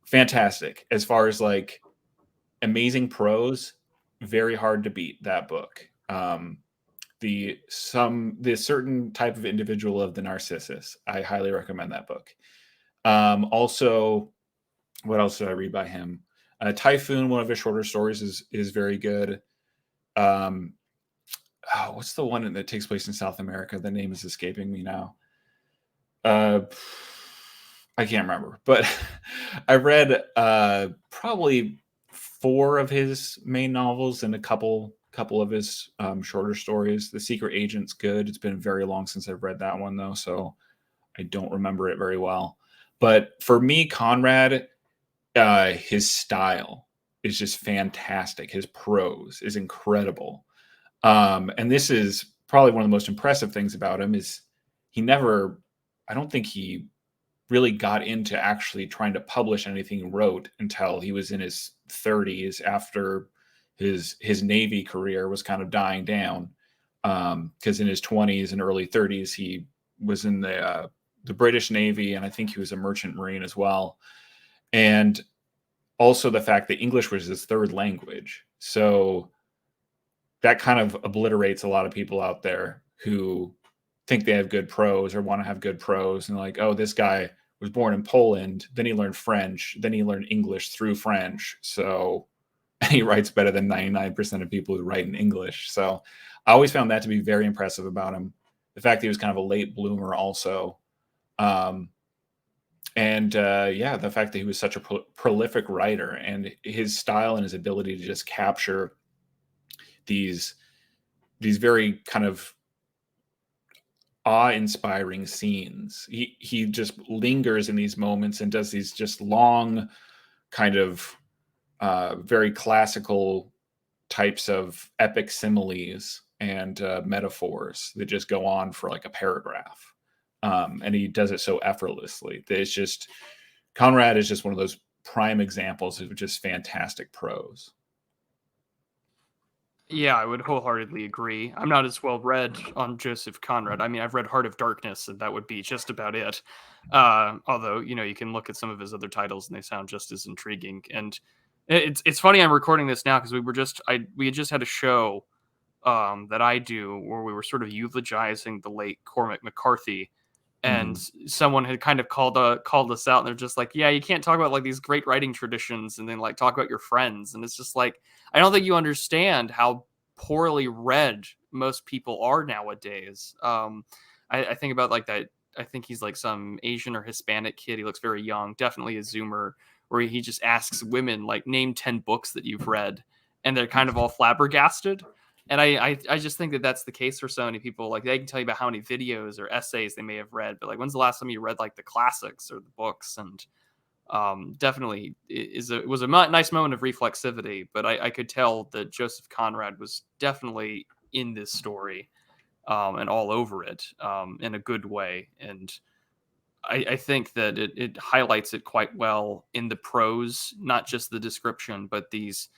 Fantastic. As far as like amazing prose, very hard to beat that book. The certain type of individual of the Narcissus. I highly recommend that book. Also, what else did I read by him? Typhoon, one of his shorter stories, is very good. What's the one that takes place in South America? The name is escaping me now. I can't remember, but I read probably 4 of his main novels and a couple of his shorter stories. The Secret Agent's good. It's been very long since I've read that one, though, so I don't remember it very well. But for me, Conrad, his style is just fantastic. His prose is incredible. And this is probably one of the most impressive things about him is I don't think he really got into actually trying to publish anything he wrote until he was in his 30s, after his Navy career was kind of dying down. Because in his 20s and early 30s, he was in the British Navy, and I think he was a merchant marine as well. And also the fact that English was his third language. So that kind of obliterates a lot of people out there who think they have good prose or want to have good prose, and like, oh, this guy was born in Poland, then he learned French, then he learned English through French, so he writes better than 99% of people who write in English. So I always found that to be very impressive about him. The fact that he was kind of a late bloomer also. The fact that he was such a prolific writer, and his style and his ability to just capture these very kind of awe-inspiring scenes. He just lingers in these moments and does these just long kind of very classical types of epic similes and metaphors that just go on for like a paragraph. And he does it so effortlessly. It's just, Conrad is just one of those prime examples of just fantastic prose.
Yeah, I would wholeheartedly agree. I'm not as well read on Joseph Conrad. I mean, I've read Heart of Darkness, and that would be just about it. Although, you can look at some of his other titles, and they sound just as intriguing. And it's funny I'm recording this now because we had just had a show that I do where we were sort of eulogizing the late Cormac McCarthy, and someone had kind of called us out, and they're just like, yeah, you can't talk about like these great writing traditions and then like talk about your friends. And it's just like, I don't think you understand how poorly read most people are nowadays. I think about like that. I think he's like some Asian or Hispanic kid. He looks very young, definitely a Zoomer, where he just asks women like, name 10 books that you've read, and they're kind of all flabbergasted. And I just think that that's the case for so many people. Like, they can tell you about how many videos or essays they may have read, but like, when's the last time you read like the classics or the books? And definitely it was a nice moment of reflexivity. But I could tell that Joseph Conrad was definitely in this story, and all over it, in a good way. And I think that it highlights it quite well in the prose, not just the description, but these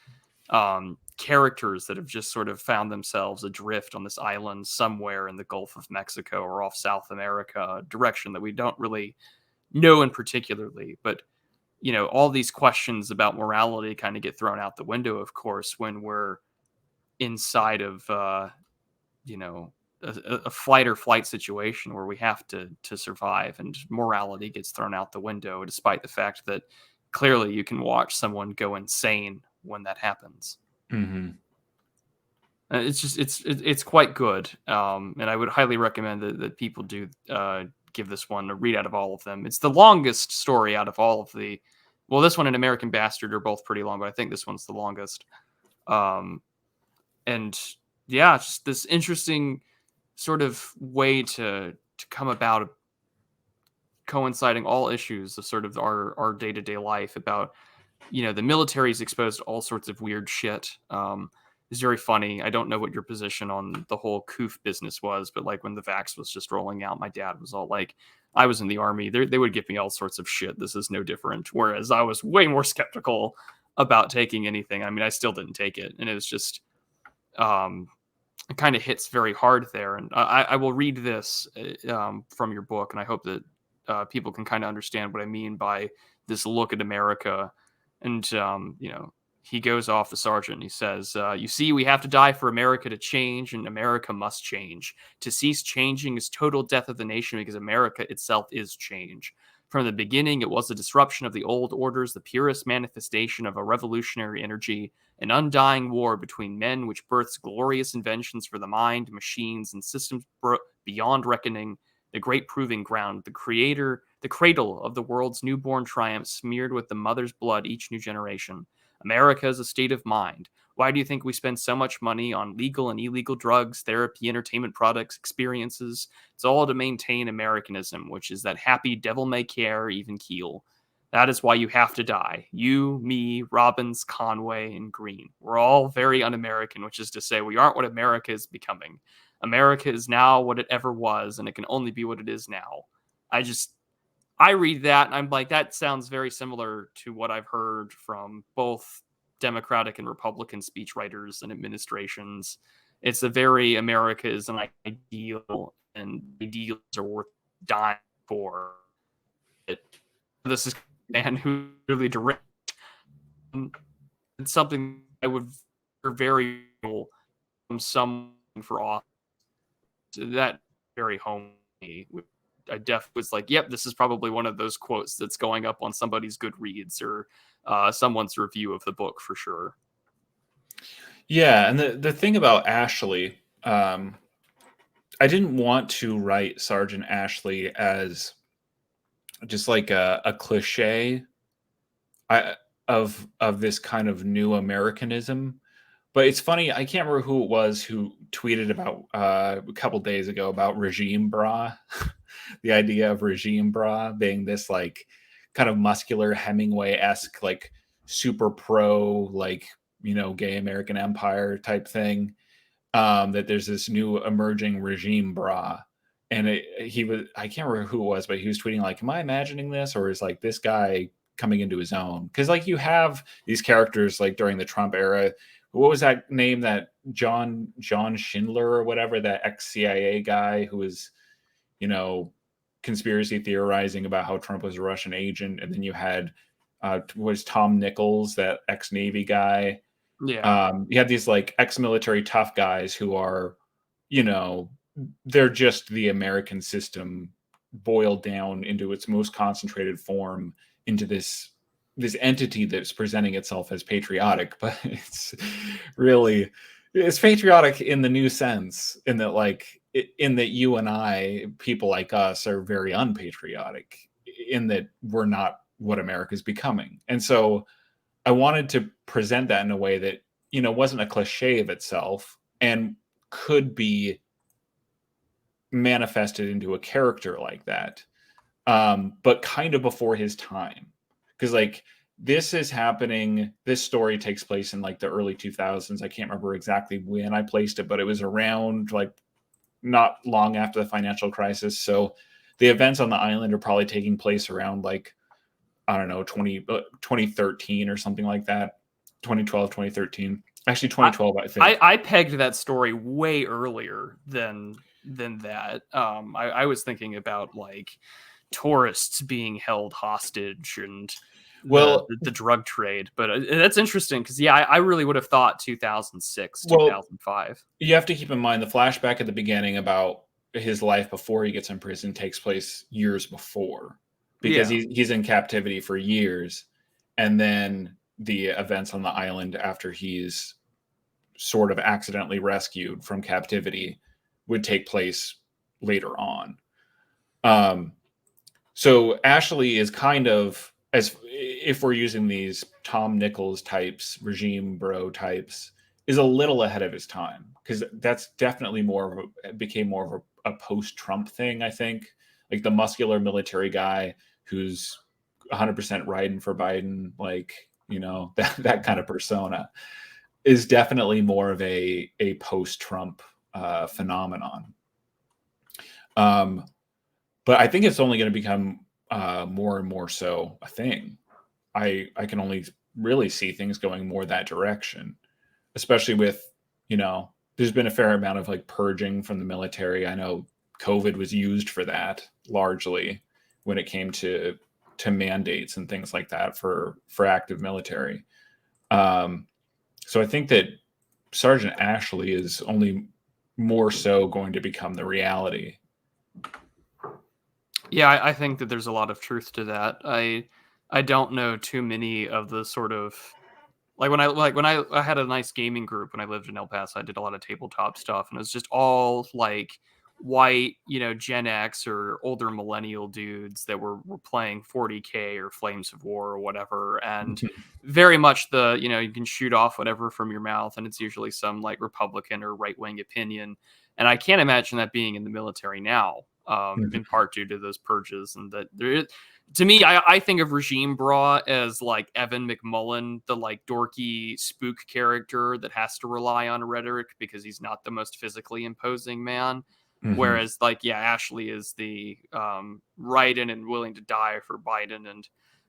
characters that have just sort of found themselves adrift on this island somewhere in the Gulf of Mexico or off South America, a direction that we don't really know in particularly. But, all these questions about morality kind of get thrown out the window, of course, when we're inside of, you know, a flight or flight situation where we have to survive, and morality gets thrown out the window, despite the fact that clearly you can watch someone go insane when that happens.
Mm-hmm.
It's just it's quite good, and I would highly recommend that people do give this one a read out of all of them. It's the longest story out of all of the. Well, this one and American Bastard are both pretty long, but I think this one's the longest. And yeah, just this interesting sort of way to come about coinciding all issues of sort of our day-to-day life about, the military's exposed to all sorts of weird shit. It's very funny. I don't know what your position on the whole coof business was, but like when the vax was just rolling out, my dad was all like, I was in the army. They would give me all sorts of shit. This is no different. Whereas I was way more skeptical about taking anything. I mean, I still didn't take it. And it was just, it kind of hits very hard there. And I will read this from your book, and I hope that people can kind of understand what I mean by this look at America. And, he goes off, the sergeant. He says, you see, we have to die for America to change, and America must change. To cease changing is total death of the nation, because America itself is change. From the beginning, it was a disruption of the old orders, the purest manifestation of a revolutionary energy, an undying war between men which births glorious inventions for the mind, machines, and systems beyond reckoning, the great proving ground, the cradle of the world's newborn triumph, smeared with the mother's blood each new generation. America is a state of mind. Why do you think we spend so much money on legal and illegal drugs, therapy, entertainment products, experiences? It's all to maintain Americanism, which is that happy devil-may-care even keel. That is why you have to die. You, me, Robbins, Conway, and Green. We're all very un-American, which is to say we aren't what America is becoming. America is now what it ever was, and it can only be what it is now. I read that and I'm like, that sounds very similar to what I've heard from both Democratic and Republican speechwriters and administrations. It's a very America is an ideal, and ideals are worth dying for. This is a man who really direct. It's something I would very from someone for office. That very homey. I was like, yep, this is probably one of those quotes that's going up on somebody's Goodreads or someone's review of the book for sure.
Yeah, and the thing about Ashley, I didn't want to write Sergeant Ashley as just like a cliche of this kind of new Americanism. But it's funny, I can't remember who it was who tweeted about a couple days ago about regime bra. The idea of regime bra being this like kind of muscular Hemingway-esque, like super pro, like, gay American empire type thing. That there's this new emerging regime bra. And I can't remember who it was, but he was tweeting like, am I imagining this? Or is like this guy coming into his own? Because like you have these characters like during the Trump era. What was that name? That John Schindler or whatever, that ex-CIA guy who was, conspiracy theorizing about how Trump was a Russian agent. And then you had, was Tom Nichols, that ex-Navy guy.
Yeah.
You had these like ex-military tough guys who are, they're just the American system boiled down into its most concentrated form, into this entity that's presenting itself as patriotic, but it's patriotic in the new sense, in that like in that you and I, people like us, are very unpatriotic, in that we're not what America's becoming. And so I wanted to present that in a way that, wasn't a cliche of itself, and could be manifested into a character like that, but kind of before his time. Because like this is happening, this story takes place in like the early 2000s. I can't remember exactly when I placed it, but it was around like not long after the financial crisis. So the events on the island are probably taking place around like, I don't know, 2013 or something like that. 2012, 2013. Actually, 2012, I think.
I pegged that story way earlier than that. I was thinking about like tourists being held hostage and
Well,
the drug trade, but that's interesting because yeah, I really would have thought 2006,
well,
2005.
you have to keep in mind the flashback at the beginning about his life before he gets in prison takes place years before, because
Yeah.
he's in captivity for years, and then the events on the island after he's sort of accidentally rescued from captivity would take place later on. Um, so Ashley is kind of, as if we're using these Tom Nichols types, regime bro types, is a little ahead of his time, because that's definitely more of a, became more of a post-Trump thing. I think like the muscular military guy who's 100% riding for Biden, like that kind of persona is definitely more of a post-Trump phenomenon. But I think it's only going to become more and more so a thing. I can only really see things going more that direction, especially with, there's been a fair amount of like purging from the military. I know COVID was used for that largely when it came to mandates and things like that for active military. So I think that Sergeant Ashley is only more so going to become the reality.
Yeah, I think that there's a lot of truth to that. I don't know too many of the sort of like when I had a nice gaming group when I lived in El Paso. I did a lot of tabletop stuff, and it was just all like white, Gen X or older millennial dudes that were playing 40K or Flames of War or whatever, and very much you can shoot off whatever from your mouth, and it's usually some like Republican or right wing opinion, and I can't imagine that being in the military now. In part due to those purges, and that there is, to me, I think of Regime Bra as like Evan McMullen, the like dorky spook character that has to rely on rhetoric because he's not the most physically imposing man.
Mm-hmm.
Whereas, like, yeah, Ashley is the right in and willing to die for Biden, and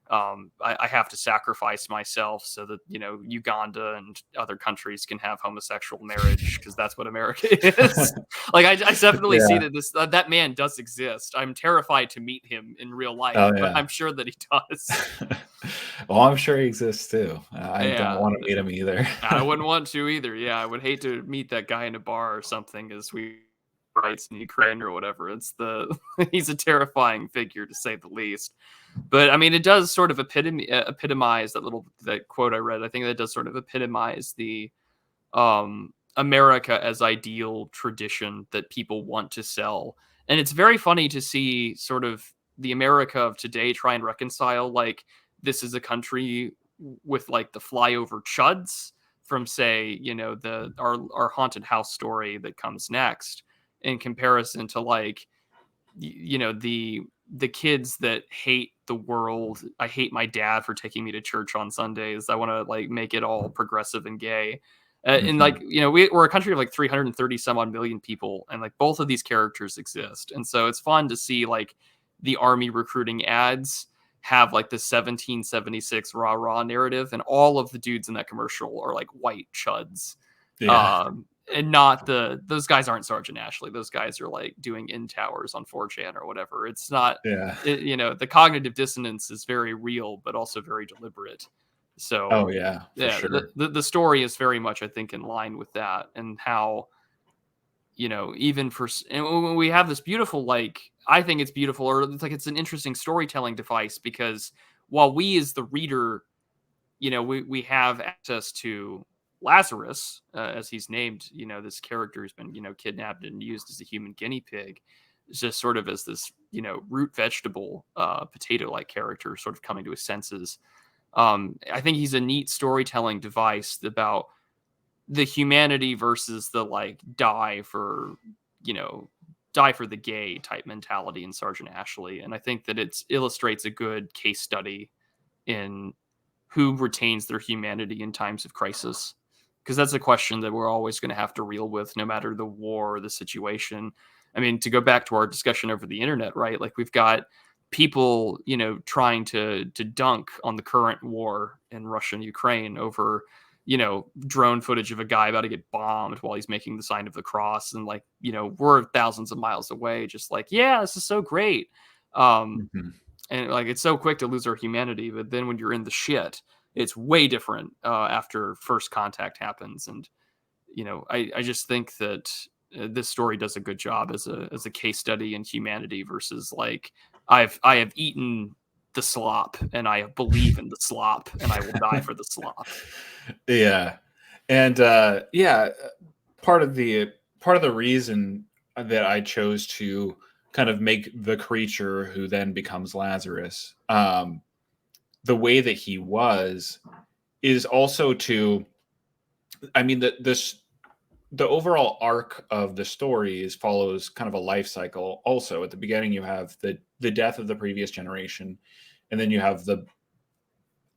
I have to sacrifice myself so that Uganda and other countries can have homosexual marriage because that's what America is. Like, I definitely see that that man does exist. I'm terrified to meet him in real life, but I'm sure that he does.
Well, I'm sure he exists too. I don't
Yeah,
want to meet him either.
I wouldn't want to either. Yeah, I would hate to meet that guy in a bar or something as we rights in Ukraine or whatever. It's he's a terrifying figure to say the least. But I mean, it does sort of epitomize that quote I read. I think that does sort of epitomize the America as ideal tradition that people want to sell. And it's very funny to see sort of the America of today try and reconcile like this is a country with like the flyover chuds from say, our haunted house story that comes next in comparison to like the kids that hate the world. I hate my dad for taking me to church on Sundays. I want to like make it all progressive and gay. And like we're a country of like 330 some odd million people, and like both of these characters exist, and so it's fun to see like the army recruiting ads have like the 1776 rah rah narrative, and all of the dudes in that commercial are like white chuds.
Yeah.
And not those guys aren't Sergeant Ashley. Those guys are like doing in towers on 4chan or whatever. It's not,
Yeah.
The cognitive dissonance is very real, but also very deliberate. So,
Oh yeah, for
yeah,
sure.
the story is very much, I think, in line with that, and how, even and when we have this beautiful, like, I think it's beautiful, or it's like it's an interesting storytelling device because while we as the reader, we have access to Lazarus, as he's named, this character who's been, kidnapped and used as a human guinea pig, just sort of as this, root vegetable, potato-like character sort of coming to his senses. I think he's a neat storytelling device about the humanity versus the like die for the gay type mentality in Sergeant Ashley. And I think that it illustrates a good case study in who retains their humanity in times of crisis. Because that's a question that we're always going to have to reel with, no matter the war or the situation. I mean, to go back to our discussion over the internet, right? Like we've got people, trying to dunk on the current war in Russia and Ukraine over, drone footage of a guy about to get bombed while he's making the sign of the cross. And like, we're thousands of miles away, just like, yeah, this is so great.
Mhm.
And like, it's so quick to lose our humanity. But then when you're in the shit, it's way different after first contact happens. And, I just think that this story does a good job as a case study in humanity versus like, I have eaten the slop and I believe in the slop and I will die for the slop.
Yeah. And part of the reason that I chose to kind of make the creature who then becomes Lazarus, the way that he was, is also to, I mean, the overall arc of the story follows kind of a life cycle. Also, at the beginning, you have the death of the previous generation, and then you have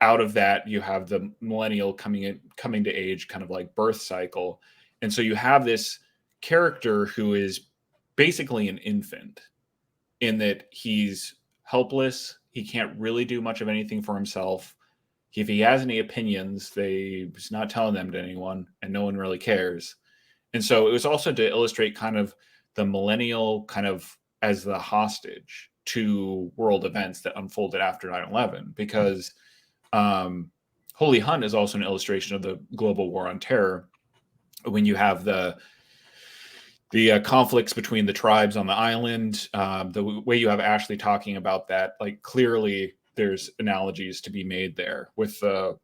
out of that you have the millennial coming to age, kind of like birth cycle. And so you have this character who is basically an infant, in that he's helpless. He can't really do much of anything for himself. If he has any opinions, he's not telling them to anyone, and no one really cares. And so it was also to illustrate kind of the millennial kind of as the hostage to world events that unfolded after 9/11, because Holy Hunt is also an illustration of the global war on terror. When you have the conflicts between the tribes on the island, the way you have Ashley talking about that, like clearly there's analogies to be made there with the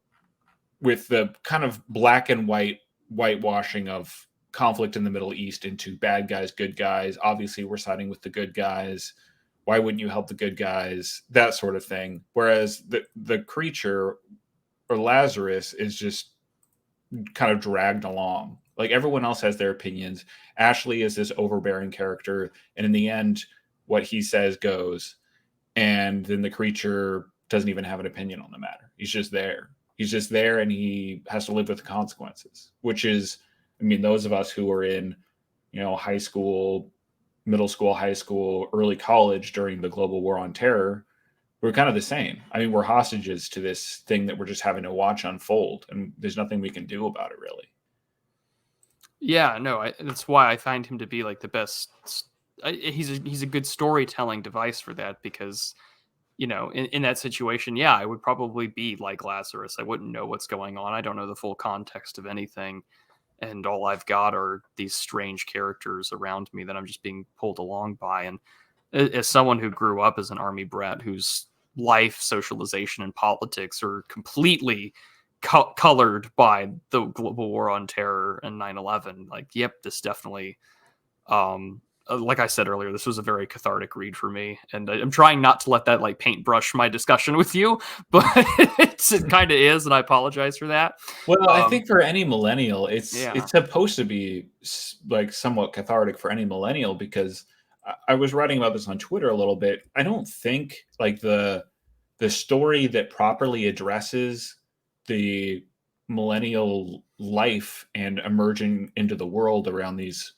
kind of black and white whitewashing of conflict in the Middle East into bad guys, good guys. Obviously, we're siding with the good guys. Why wouldn't you help the good guys? That sort of thing. Whereas the creature, or Lazarus, is just kind of dragged along. Like everyone else has their opinions. Ashley is this overbearing character, and in the end, what he says goes. And then the creature doesn't even have an opinion on the matter. He's just there. He's just there, and he has to live with the consequences, which is, I mean, those of us who were in, high school, middle school, high school, early college during the global war on terror, we're kind of the same. I mean, we're hostages to this thing that we're just having to watch unfold, and there's nothing we can do about it, really.
Yeah, no, that's why I find him to be like the best. He's a good storytelling device for that, because in that situation, yeah, I would probably be like Lazarus. I wouldn't know what's going on. I don't know the full context of anything, and all I've got are these strange characters around me that I'm just being pulled along by. And as someone who grew up as an army brat, whose life, socialization, and politics are completely colored by the global war on terror and 9/11, like, yep, this definitely, like I said earlier, this was a very cathartic read for me, and I'm trying not to let that like paintbrush my discussion with you, but it kind of is, and I apologize for that.
Well, I think for any millennial, it's
Yeah.
supposed to be like somewhat cathartic for any millennial, because I was writing about this on Twitter a little bit. I don't think like the story that properly addresses the millennial life and emerging into the world around these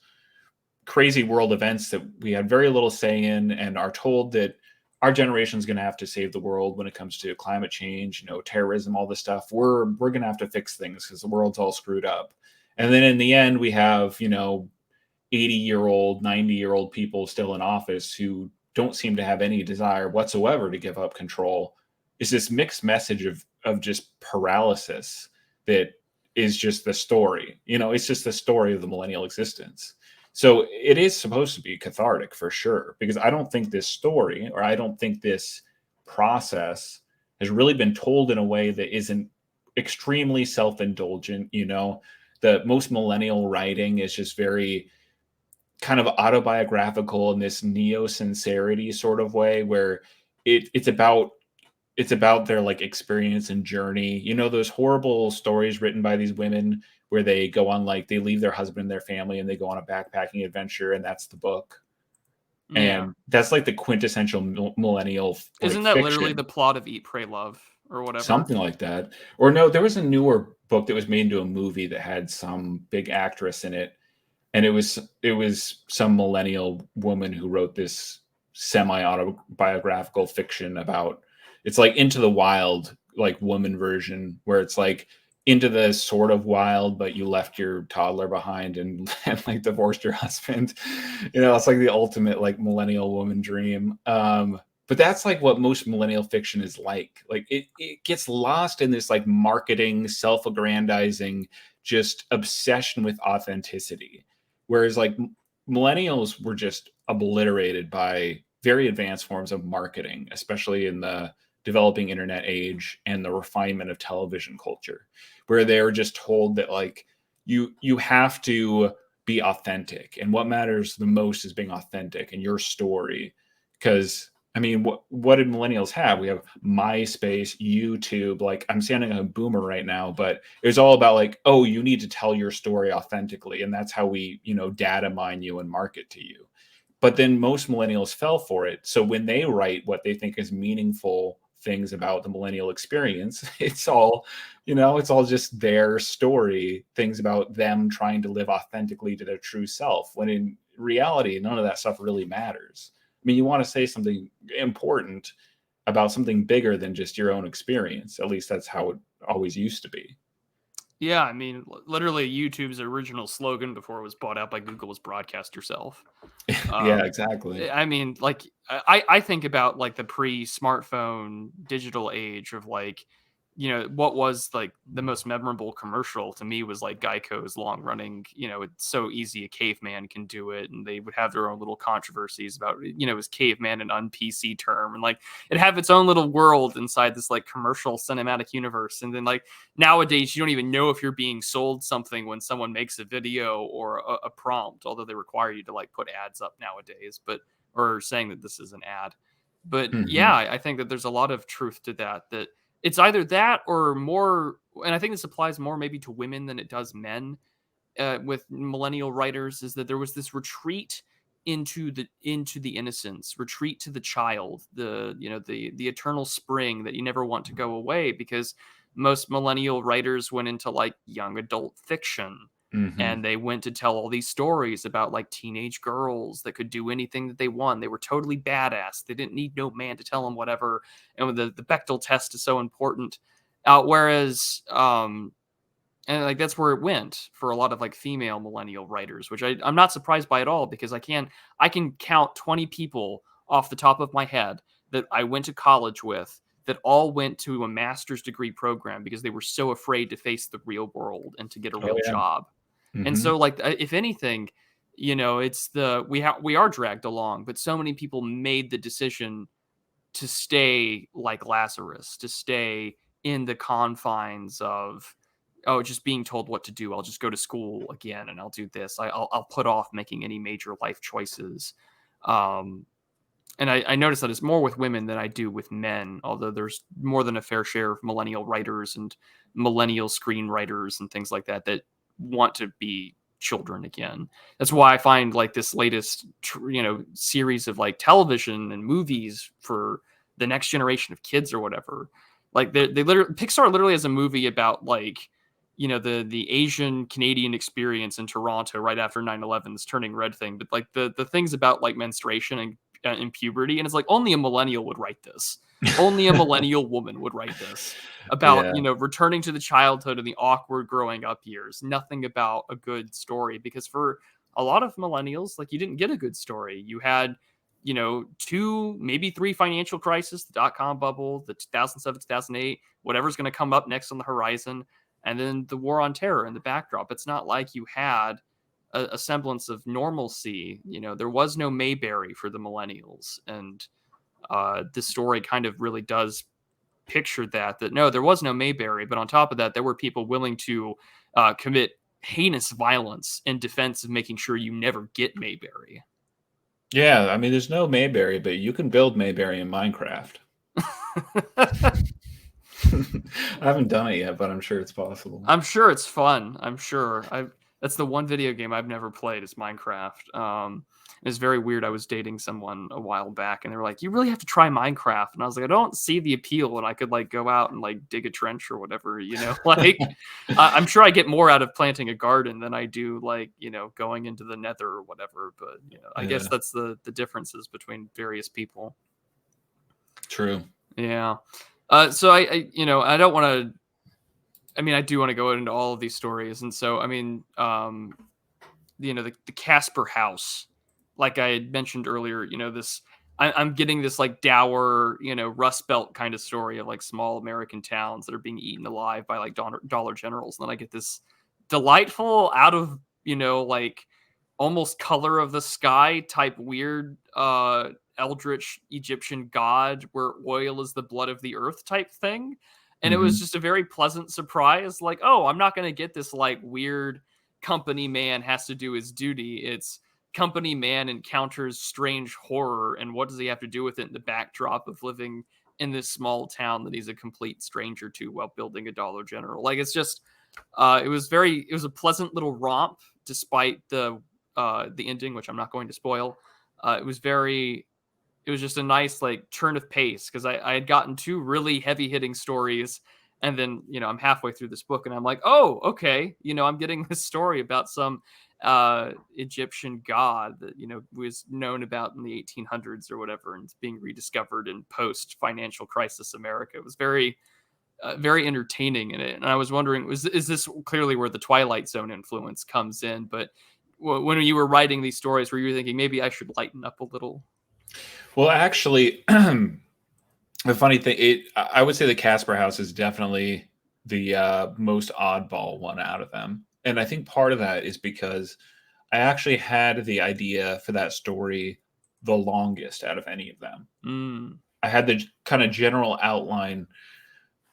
crazy world events that we had very little say in, and are told that our generation is going to have to save the world when it comes to climate change, terrorism, all this stuff. We're going to have to fix things because the world's all screwed up. And then in the end, we have 80-year-old, 90-year-old people still in office who don't seem to have any desire whatsoever to give up control. It's this mixed message of just paralysis that is just the story. It's just the story of the millennial existence. So it is supposed to be cathartic for sure, because I don't think this story, or I don't think this process, has really been told in a way that isn't extremely self-indulgent. The most millennial writing is just very kind of autobiographical in this neo-sincerity sort of way, where it's about it's about their like experience and journey. You know, those horrible stories written by these women where they go on like they leave their husband and their family and they go on a backpacking adventure, and that's the book.
Yeah.
And that's like the quintessential millennial like
Isn't that literally
fiction.
the plot of Eat, Pray, Love or whatever?
Something like that. Or no, there was a newer book that was made into a movie that had some big actress in it, and it was some millennial woman who wrote this semi autobiographical fiction about, it's like Into the Wild, like woman version, where it's like into the sort of wild, but you left your toddler behind and like divorced your husband. You know, it's like the ultimate like millennial woman dream. But that's like what most millennial fiction is like. Like it gets lost in this like marketing, self-aggrandizing, just obsession with authenticity. Whereas like millennials were just obliterated by very advanced forms of marketing, especially in the developing internet age and the refinement of television culture, where they're just told that like you have to be authentic, and what matters the most is being authentic and your story. Because I mean, what did millennials have? We have MySpace, YouTube. Like, I'm sounding like a boomer right now, but it was all about like, oh, you need to tell your story authentically, and that's how we, data mine you and market to you. But then most millennials fell for it. So when they write what they think is meaningful things about the millennial experience, it's all just their story, things about them trying to live authentically to their true self. When in reality, none of that stuff really matters. I mean, you want to say something important about something bigger than just your own experience. At least that's how it always used to be.
Yeah, I mean, literally YouTube's original slogan before it was bought out by Google was "Broadcast yourself."
Yeah,
Um,
exactly.
I mean, like I think about like the pre-smartphone digital age of like, what was like the most memorable commercial to me was like Geico's long running, it's so easy a caveman can do it, and they would have their own little controversies about, is caveman an un-PC term, and like it have its own little world inside this like commercial cinematic universe. And then like nowadays you don't even know if you're being sold something when someone makes a video or a prompt, although they require you to like put ads up nowadays, but or saying that this is an ad. But yeah,
Hmm.
I think that there's a lot of truth to that it's either that or more, and I think this applies more maybe to women than it does men, with millennial writers, is that there was this retreat into the innocence, retreat to the child, the eternal spring that you never want to go away, because most millennial writers went into like young adult fiction,
Hmm.
and they went to tell all these stories about like teenage girls that could do anything that they want. They were totally badass. They didn't need no man to tell them whatever. And the Bechdel test is so important. Whereas and like that's where it went for a lot of like female millennial writers, which I'm not surprised by at all, because I can count 20 people off the top of my head that I went to college with that all went to a master's degree program because they were so afraid to face the real world and to get a
Oh
real
yeah.
job. And
Hmm.
so like if anything, it's we are dragged along, but so many people made the decision to stay like Lazarus, to stay in the confines of, oh, just being told what to do. I'll just go to school again and I'll do this. I'll put off making any major life choices. Um, and I notice that it's more with women than I do with men, although there's more than a fair share of millennial writers and millennial screenwriters and things like that that want to be children again. That's why I find like this latest, series of like television and movies for the next generation of kids or whatever. Like they literally Pixar literally has a movie about like, the Asian Canadian experience in Toronto right after 9/11's turning red thing, but like the things about like menstruation and in puberty, and it's like only a millennial would write this. Only a millennial woman would write this about,
Yeah.
returning to the childhood and the awkward growing up years. Nothing about a good story, because for a lot of millennials, like you didn't get a good story. You had, two, maybe three financial crises, the dot-com bubble, the 2007, 2008, whatever's going to come up next on the horizon, and then the war on terror in the backdrop. It's not like you had a semblance of normalcy. There was no Mayberry for the millennials, and this story kind of really does picture that no, there was no Mayberry, but on top of that, there were people willing to commit heinous violence in defense of making sure you never get Mayberry.
Yeah, I mean, there's no Mayberry, but you can build Mayberry in Minecraft. I haven't done it yet, but I'm sure it's possible.
I'm sure it's fun. I'm sure. That's the one video game I've never played is Minecraft. It's very weird. I was dating someone a while back, and they were like, "You really have to try Minecraft." And I was like, "I don't see the appeal." And I could like go out and like dig a trench or whatever, you know. Like, I'm sure I get more out of planting a garden than I do like going into the Nether or whatever. But I guess
Yeah,
that's the differences between various people.
true.
Yeah. So I don't want to. I mean, I do want to go into all of these stories, and so I mean, the Casper house, like I had mentioned earlier, this I'm getting this like dour, Rust Belt kind of story of like small American towns that are being eaten alive by like Dollar Generals, and then I get this delightful out of like almost color of the sky type weird eldritch Egyptian god where oil is the blood of the earth type thing. And it was
Hmm.
just a very pleasant surprise. Like, oh, I'm not going to get this like weird company man has to do his duty. It's company man encounters strange horror. And what does he have to do with it in the backdrop of living in this small town that he's a complete stranger to while building a Dollar General? Like, it's just, it was a pleasant little romp despite the ending, which I'm not going to spoil. It was just a nice like turn of pace because I had gotten two really heavy hitting stories, and then I'm halfway through this book and I'm like, oh, okay, I'm getting this story about some Egyptian god that was known about in the 1800s or whatever, and it's being rediscovered in post financial crisis America. It was very entertaining in it, and I was wondering, is this clearly where the Twilight Zone influence comes in? But when you were writing these stories, were you thinking maybe I should lighten up a little?
Well, actually, the funny thing, I would say the Casper House is definitely the most oddball one out of them, and I think part of that is because I actually had the idea for that story the longest out of any of them.
Mm.
I had the kind of general outline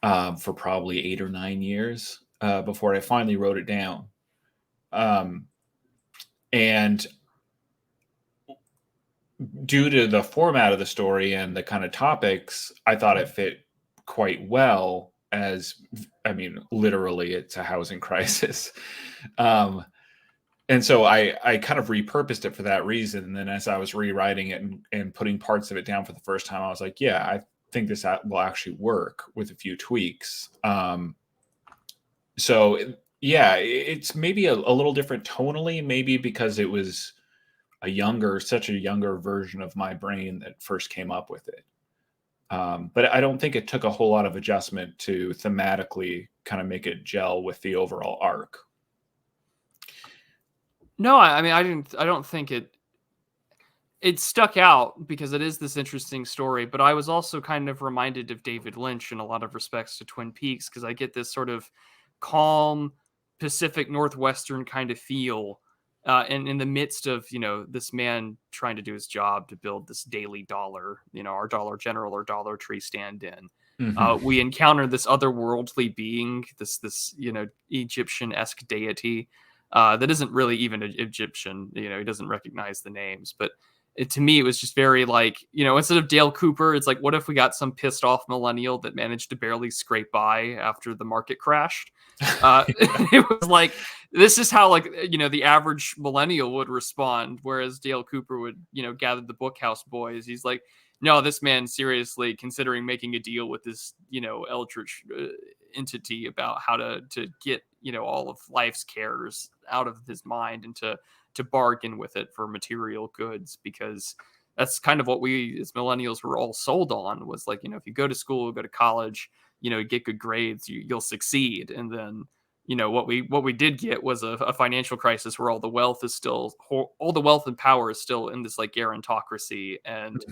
for probably 8 or 9 years before I finally wrote it down. Um, and due to the format of the story and the kind of topics, I thought it fit quite well. As I mean, literally, it's a housing crisis. Um, and so I kind of repurposed it for that reason. And then as I was rewriting it and putting parts of it down for the first time, I was like, yeah, I think this will actually work with a few tweaks. So yeah, it's maybe a little different tonally, maybe because it was such a younger version of my brain that first came up with it. But I don't think it took a whole lot of adjustment to thematically kind of make it gel with the overall arc.
No, I mean, I don't think it stuck out because it is this interesting story, but I was also kind of reminded of David Lynch in a lot of respects to Twin Peaks because I get this sort of calm Pacific Northwestern kind of feel. And in the midst of, this man trying to do his job to build this daily dollar, our Dollar General or Dollar Tree stand in,
Hmm.
we encounter this otherworldly being, this Egyptian-esque deity that isn't really even Egyptian. He doesn't recognize the names, but to me, it was just very like, instead of Dale Cooper, it's like, what if we got some pissed off millennial that managed to barely scrape by after the market crashed? It was like, this is how like, the average millennial would respond. Whereas Dale Cooper would, gather the Bookhouse boys. He's like, no, this man seriously considering making a deal with this, eldritch entity about how to get, all of life's cares out of his mind and to bargain with it for material goods, because that's kind of what we as millennials were all sold on, was like, if you go to school, go to college, get good grades, you'll succeed. And then, what we did get was a financial crisis where all the wealth and power is still in this like gerontocracy. And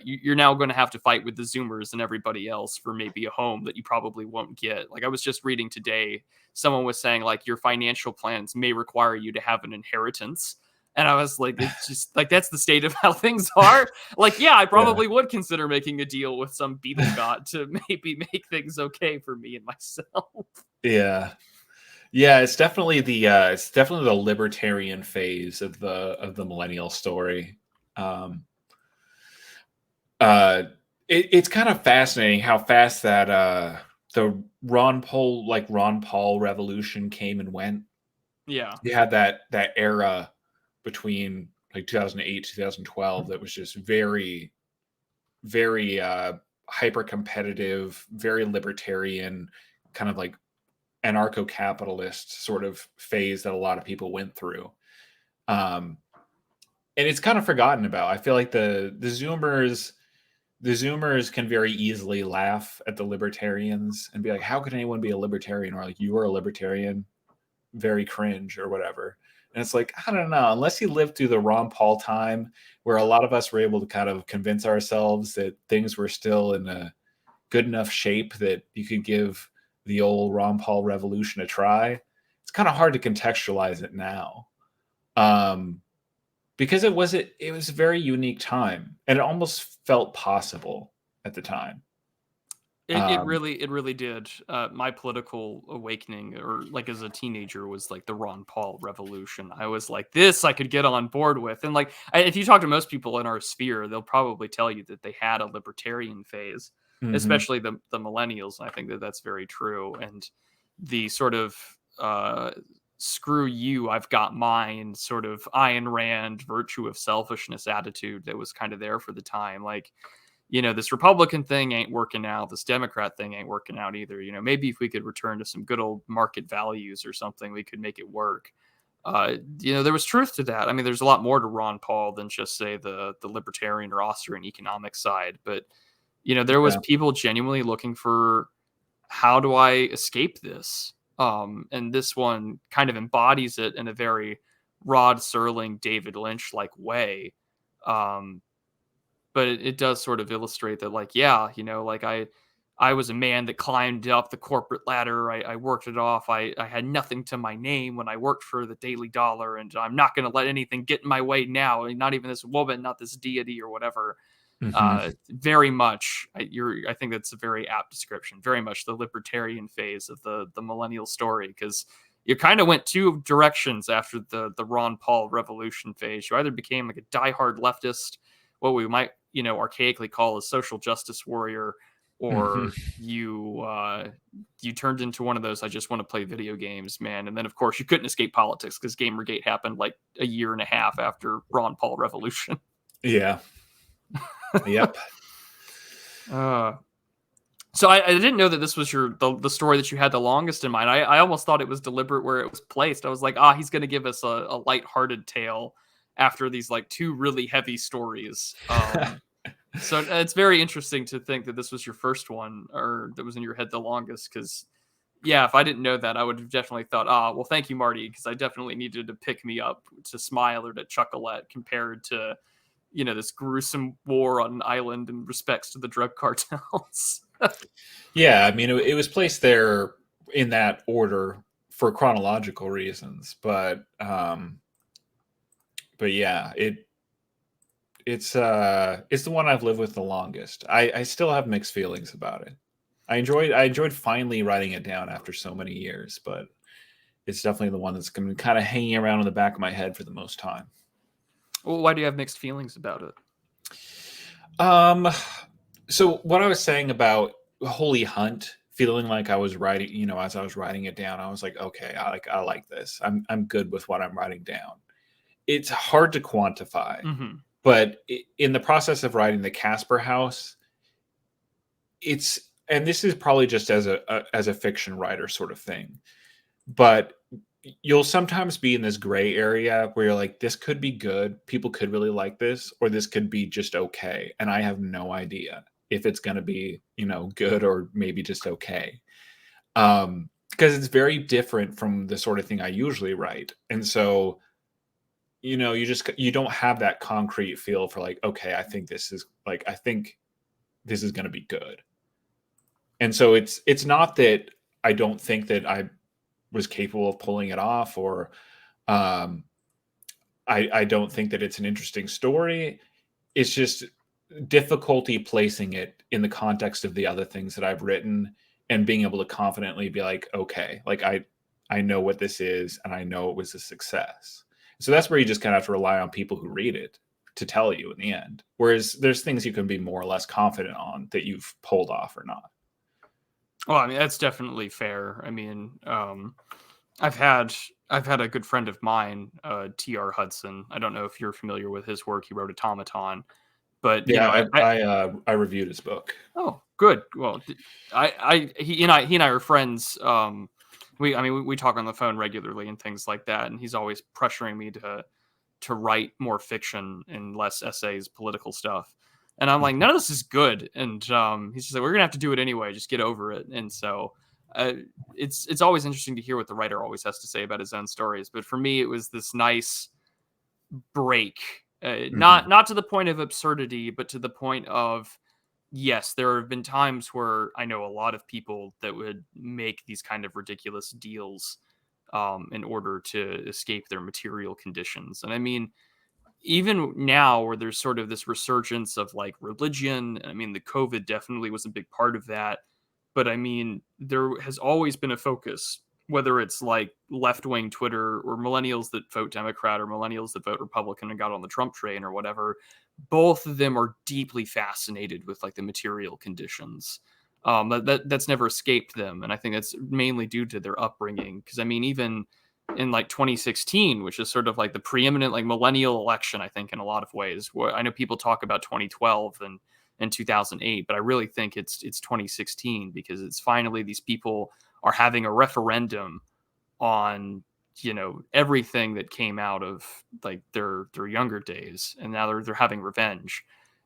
you're now going to have to fight with the Zoomers and everybody else for maybe a home that you probably won't get. Like I was just reading today, someone was saying like your financial plans may require you to have an inheritance. And I was like, it's just like, that's the state of how things are. Like, yeah, I
Yeah.
probably would consider making a deal with some beetle god to maybe make things okay for me and myself.
Yeah. Yeah, it's definitely the libertarian phase of the millennial story. Um, uh, it's kind of fascinating how fast that the Ron Paul revolution came and went.
Yeah.
You had that era between like 2008, 2012 that was just very, very hyper competitive, very libertarian, kind of like anarcho-capitalist sort of phase that a lot of people went through. Um, and it's kind of forgotten about. I feel like the Zoomers can very easily laugh at the libertarians and be like, "How could anyone be a libertarian?" Or like, "You are a libertarian, very cringe," or whatever. And it's like, I don't know, unless you lived through the Ron Paul time, where a lot of us were able to kind of convince ourselves that things were still in a good enough shape that you could give the old Ron Paul revolution a try. It's kind of hard to contextualize it now. Um, because it was a very unique time and it almost felt possible at the time. Um,
It really did. My political awakening, or like as a teenager, was like the Ron Paul revolution. I was like, this I could get on board with. And like, if you talk to most people in our sphere, they'll probably tell you that they had a libertarian phase,
mhm,
especially the millennials. I think that that's very true. And the sort of uh, screw you, I've got mine sort of Ayn Rand virtue of selfishness attitude that was kind of there for the time. Like, this Republican thing ain't working out. This Democrat thing ain't working out either. Maybe if we could return to some good old market values or something, we could make it work. There was truth to that. I mean, there's a lot more to Ron Paul than just say the libertarian or Austrian economic side, but there was
yeah,
people genuinely looking for, how do I escape this? And this one kind of embodies it in a very Rod Serling, David Lynch like way. Um, but it does sort of illustrate that, like, yeah, like I was a man that climbed up the corporate ladder. I worked it off. I had nothing to my name when I worked for the Daily Dollar, and I'm not going to let anything get in my way now. Not even this woman, not this deity or whatever.
mhm,
Very much, I think that's a very apt description. Very much the libertarian phase of the millennial story, because you kind of went two directions after the Ron Paul revolution phase. You either became like a diehard leftist, what we might archaically call a social justice warrior,
mhm.
or you turned into one of those, I just want to play video games, man. And then of course you couldn't escape politics, because Gamergate happened like a year and a half after Ron Paul revolution.
Yeah, yep.
uh So I didn't know that this was the story that you had the longest in mind. I almost thought it was deliberate where it was placed. I was like, he's going to give us a lighthearted tale after these like two really heavy stories. So it's very interesting to think that this was your first one, or that was in your head the longest. Because yeah, if I didn't know that, I would have definitely thought, well, thank you, Marty, because I definitely needed to pick me up to smile or to chuckle at, compared to this gruesome war on an island in respects to the drug cartels.
Yeah, I mean, it was placed there in that order for chronological reasons, but yeah, it's the one I've lived with the longest. I still have mixed feelings about it. I enjoyed finally writing it down after so many years, but it's definitely the one that's going to be kind of hanging around in the back of my head for the most time.
Well, why do you have mixed feelings about it?
Um, so what I was saying about Holy Hunt, feeling like I was writing, as I was writing it down, I was like, okay, I like this. I'm good with what I'm writing down. It's hard to quantify,
Hmm.
but in the process of writing the Casper House, it's and this is probably just as a fiction writer sort of thing, but you'll sometimes be in this gray area where you're like, this could be good, people could really like this, or this could be just okay, and I have no idea if it's going to be good or maybe just okay, because it's very different from the sort of thing I usually write. And so you don't have that concrete feel for like, okay, I think this is going to be good. And so it's not that I don't think that I was capable of pulling it off, or um I don't think that it's an interesting story. It's just difficulty placing it in the context of the other things that I've written, and being able to confidently be like, okay, like I know what this is and I know it was a success. So that's where you just kind of have to rely on people who read it. to tell you in the end. Whereas there's things you can be more or less confident on that you've pulled off or not.
Well, I mean, that's definitely fair. I mean, I've had a good friend of mine, T.R. Hudson. I don't know if you're familiar with his work. He wrote Automaton, but you know,
Yeah, I reviewed his book.
oh, good. Well, he and I are friends. We talk on the phone regularly and things like that, and he's always pressuring me to write more fiction and less essays, political stuff. And I'm like, none of this is good. And he's just like, we're gonna have to do it anyway. Just get over it. And so uh, it's always interesting to hear what the writer always has to say about his own stories. But for me, it was this nice break, not to the point of absurdity, but to the point of yes, there have been times where I know a lot of people that would make these kind of ridiculous deals in order to escape their material conditions. And I mean, even now where there's sort of this resurgence of like religion, I mean, the COVID definitely was a big part of that. But I mean, there has always been a focus, whether it's like left wing Twitter or millennials that vote Democrat or millennials that vote Republican and got on the Trump train or whatever. Both of them are deeply fascinated with like the material conditions. That's never escaped them. And I think that's mainly due to their upbringing. Because I mean, even in like 2016, which is sort of like the preeminent like millennial election, I think in a lot of ways. Where I know people talk about 2012 and 2008, but I really think it's 2016 because it's finally these people are having a referendum on everything that came out of like their younger days, and now they're having revenge.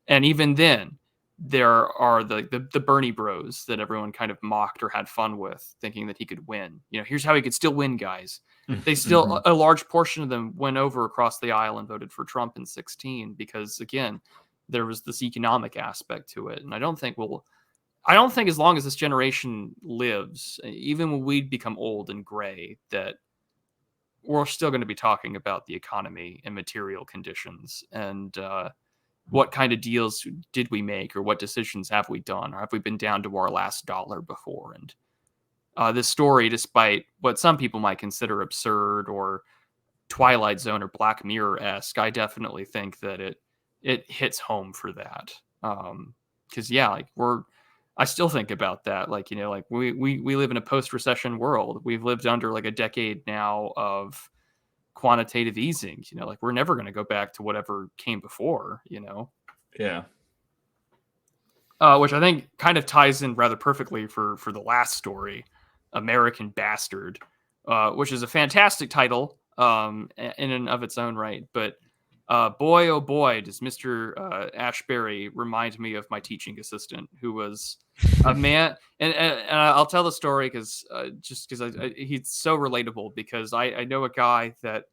And even then, there are the Bernie Bros that everyone kind of mocked or had fun with, thinking that he could win. Here's how he could still win, guys. They still a large portion of them went over across the aisle and voted for Trump in 16 because again, there was this economic aspect to it, and I don't think as long as this generation lives, even when we become old and gray, that we're still going to be talking about the economy and material conditions and what kind of deals did we make or what decisions have we done or have we been down to our last dollar before. And this story, despite what some people might consider absurd or Twilight Zone or Black Mirror-esque, I definitely think that it hits home for that. Because yeah, like I still think about that. Like, like we live in a post-recession world. We've lived under like a decade now of quantitative easing. Like we're never going to go back to whatever came before.
Yeah.
Which I think kind of ties in rather perfectly for the last story, American Bastard, which is a fantastic title in and of its own right. But boy, oh boy, does Mr. Ashbury remind me of my teaching assistant, who was a man. And I'll tell the story because he's so relatable, because I know a guy that,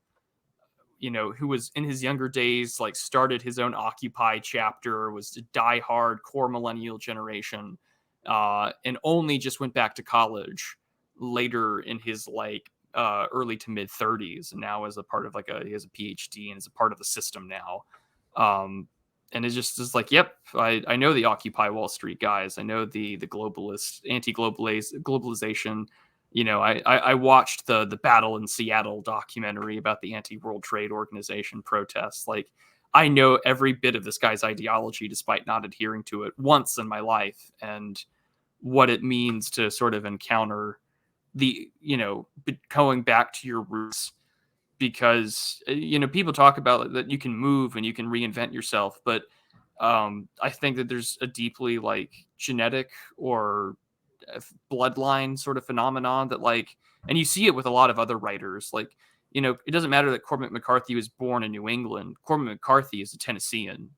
who was in his younger days, like started his own Occupy chapter, was a diehard core Millennial Generation, and only just went back to college later in his like early to mid 30s, and now as a part of he has a PhD and is a part of the system now. And it's just is like, yep, I know the Occupy Wall Street guys. I know the globalist, globalization. I watched the Battle in Seattle documentary about the anti-World Trade Organization protests. Like, I know every bit of this guy's ideology, despite not adhering to it once in my life, and what it means to sort of encounter the, going back to your roots. Because, people talk about that you can move and you can reinvent yourself, but I think that there's a deeply like genetic or bloodline sort of phenomenon that like, and you see it with a lot of other writers. Like, it doesn't matter that Cormac McCarthy was born in New England. Cormac McCarthy is a Tennessean,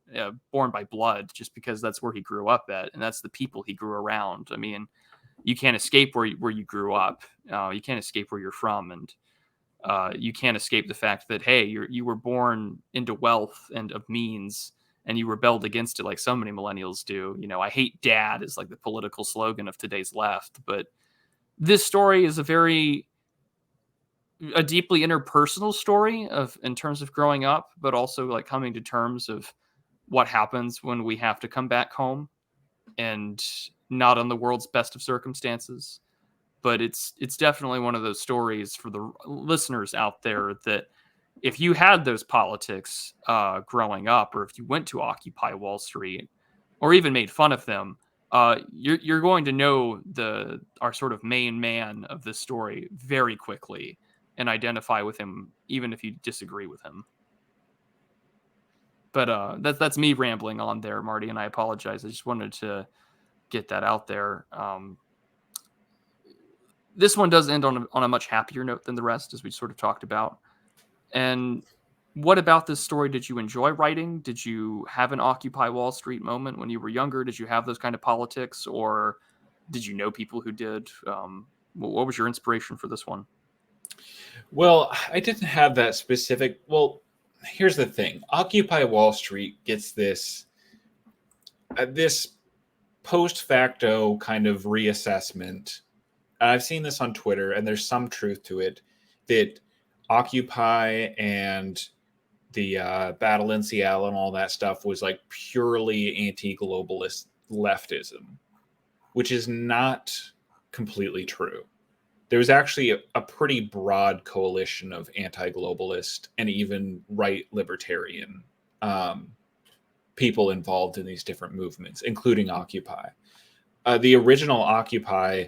born by blood, just because that's where he grew up at, and that's the people he grew around. I mean, you can't escape where you grew up. You can't escape where you're from, and you can't escape the fact that, hey, you were born into wealth and of means, and you rebelled against it like so many millennials do. I hate dad is like the political slogan of today's left, but this story is a deeply interpersonal story in terms of growing up, but also like coming to terms of what happens when we have to come back home and not on the world's best of circumstances. But it's definitely one of those stories for the listeners out there that if you had those politics growing up, or if you went to Occupy Wall Street, or even made fun of them, you're going to know our sort of main man of this story very quickly and identify with him, even if you disagree with him. But that's me rambling on there, Marty, and I apologize. I just wanted to get that out there. This one does end on a much happier note than the rest, as we sort of talked about. And what about this story did you enjoy writing? Did you have an Occupy Wall Street moment when you were younger? Did you have those kind of politics, or did you know people who did? What was your inspiration for this one?
Well, I didn't have that specific. Well, here's the thing: Occupy Wall Street gets this post facto kind of reassessment. And I've seen this on Twitter, and there's some truth to it, that Occupy and the battle in Seattle and all that stuff was like purely anti-globalist leftism, which is not completely true. There was actually a pretty broad coalition of anti-globalist and even right libertarian people involved in these different movements, including Occupy. The original Occupy,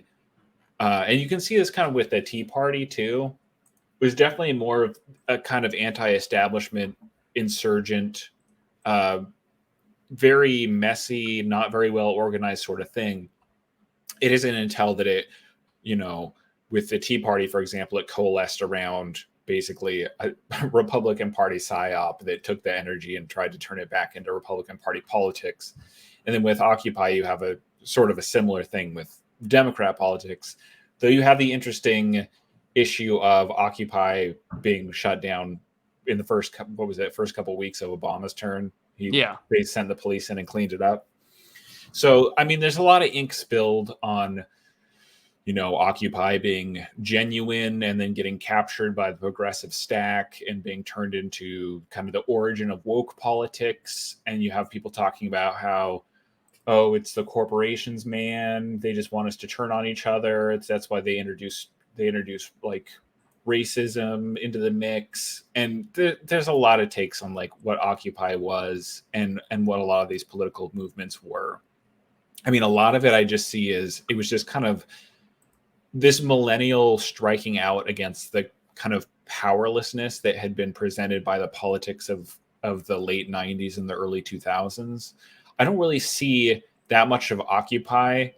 and you can see this kind of with the Tea Party too, was definitely more of a kind of anti-establishment, insurgent, very messy, not very well organized sort of thing. It isn't until that it, with the Tea Party, for example, it coalesced around basically a Republican Party psyop that took the energy and tried to turn it back into Republican Party politics. And then with Occupy, you have a sort of a similar thing with Democrat politics, though you have the interesting issue of Occupy being shut down in the first couple of weeks of Obama's term. They sent the police in and cleaned it up. So, I mean, there's a lot of ink spilled on, Occupy being genuine and then getting captured by the progressive stack and being turned into kind of the origin of woke politics. And you have people talking about how, oh, it's the corporations, man. They just want us to turn on each other. That's why they introduce like racism into the mix. And there's a lot of takes on like what Occupy was and what a lot of these political movements were. I mean, a lot of it I just see is it was just kind of this millennial striking out against the kind of powerlessness that had been presented by the politics of the late 90s and the early 2000s. I don't really see that much of Occupy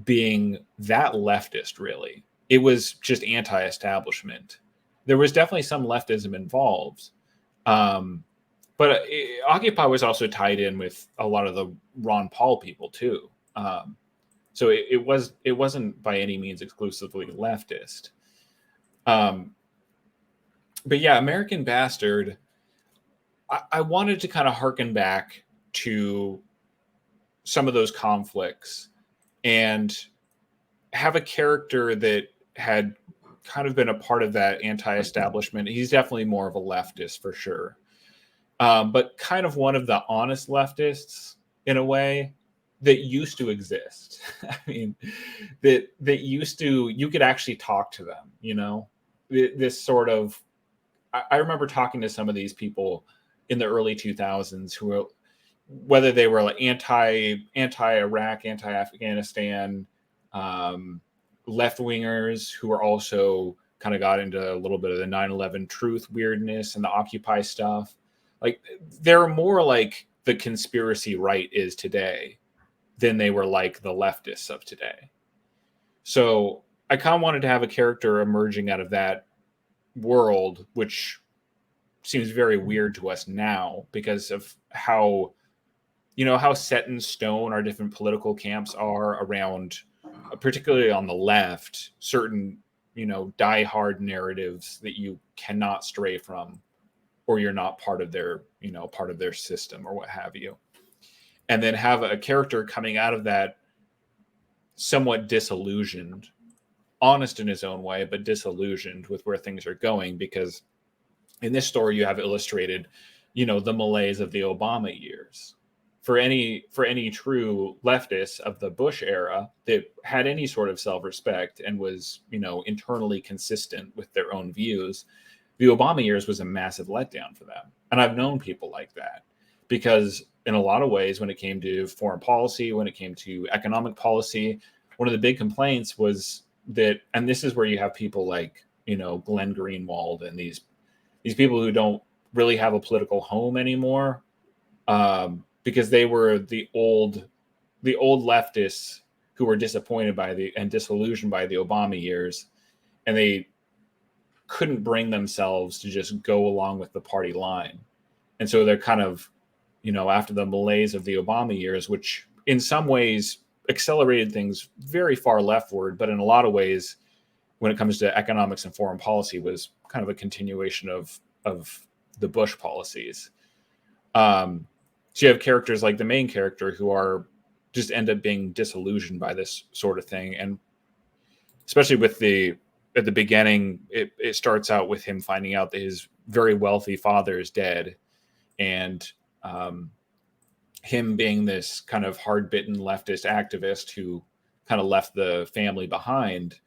being that leftist, really. It was just anti-establishment. There was definitely some leftism involved. But Occupy was also tied in with a lot of the Ron Paul people, too. So it wasn't by any means exclusively leftist. But yeah, American Bastard, I wanted to kind of harken back to some of those conflicts and have a character that had kind of been a part of that anti-establishment. He's definitely more of a leftist for sure. But kind of one of the honest leftists in a way that used to exist. I mean, that used to, you could actually talk to them, this sort of, I remember talking to some of these people in the early 2000s who were, whether they were like anti-Iraq, anti-Afghanistan, left-wingers who were also kind of got into a little bit of the 9/11 truth weirdness and the Occupy stuff. Like they're more like the conspiracy right is today than they were like the leftists of today. So I kind of wanted to have a character emerging out of that world, which seems very weird to us now because of how set in stone our different political camps are around, particularly on the left, certain, diehard narratives that you cannot stray from, or you're not part of their system or what have you. And then have a character coming out of that somewhat disillusioned, honest in his own way, but disillusioned with where things are going. Because in this story, you have illustrated, the malaise of the Obama years. For any true leftist of the Bush era that had any sort of self-respect and was, internally consistent with their own views, the Obama years was a massive letdown for them. And I've known people like that because in a lot of ways, when it came to foreign policy, when it came to economic policy, one of the big complaints was that, and this is where you have people like, Glenn Greenwald and these people who don't really have a political home anymore, because they were the old leftists who were disappointed and disillusioned by the Obama years, and they couldn't bring themselves to just go along with the party line. And so they're kind of, after the malaise of the Obama years, which in some ways accelerated things very far leftward, but in a lot of ways, when it comes to economics and foreign policy, was kind of a continuation of the Bush policies. So you have characters like the main character who are just end up being disillusioned by this sort of thing. And especially at the beginning, it starts out with him finding out that his very wealthy father is dead, and him being this kind of hard-bitten leftist activist who kind of left the family behind.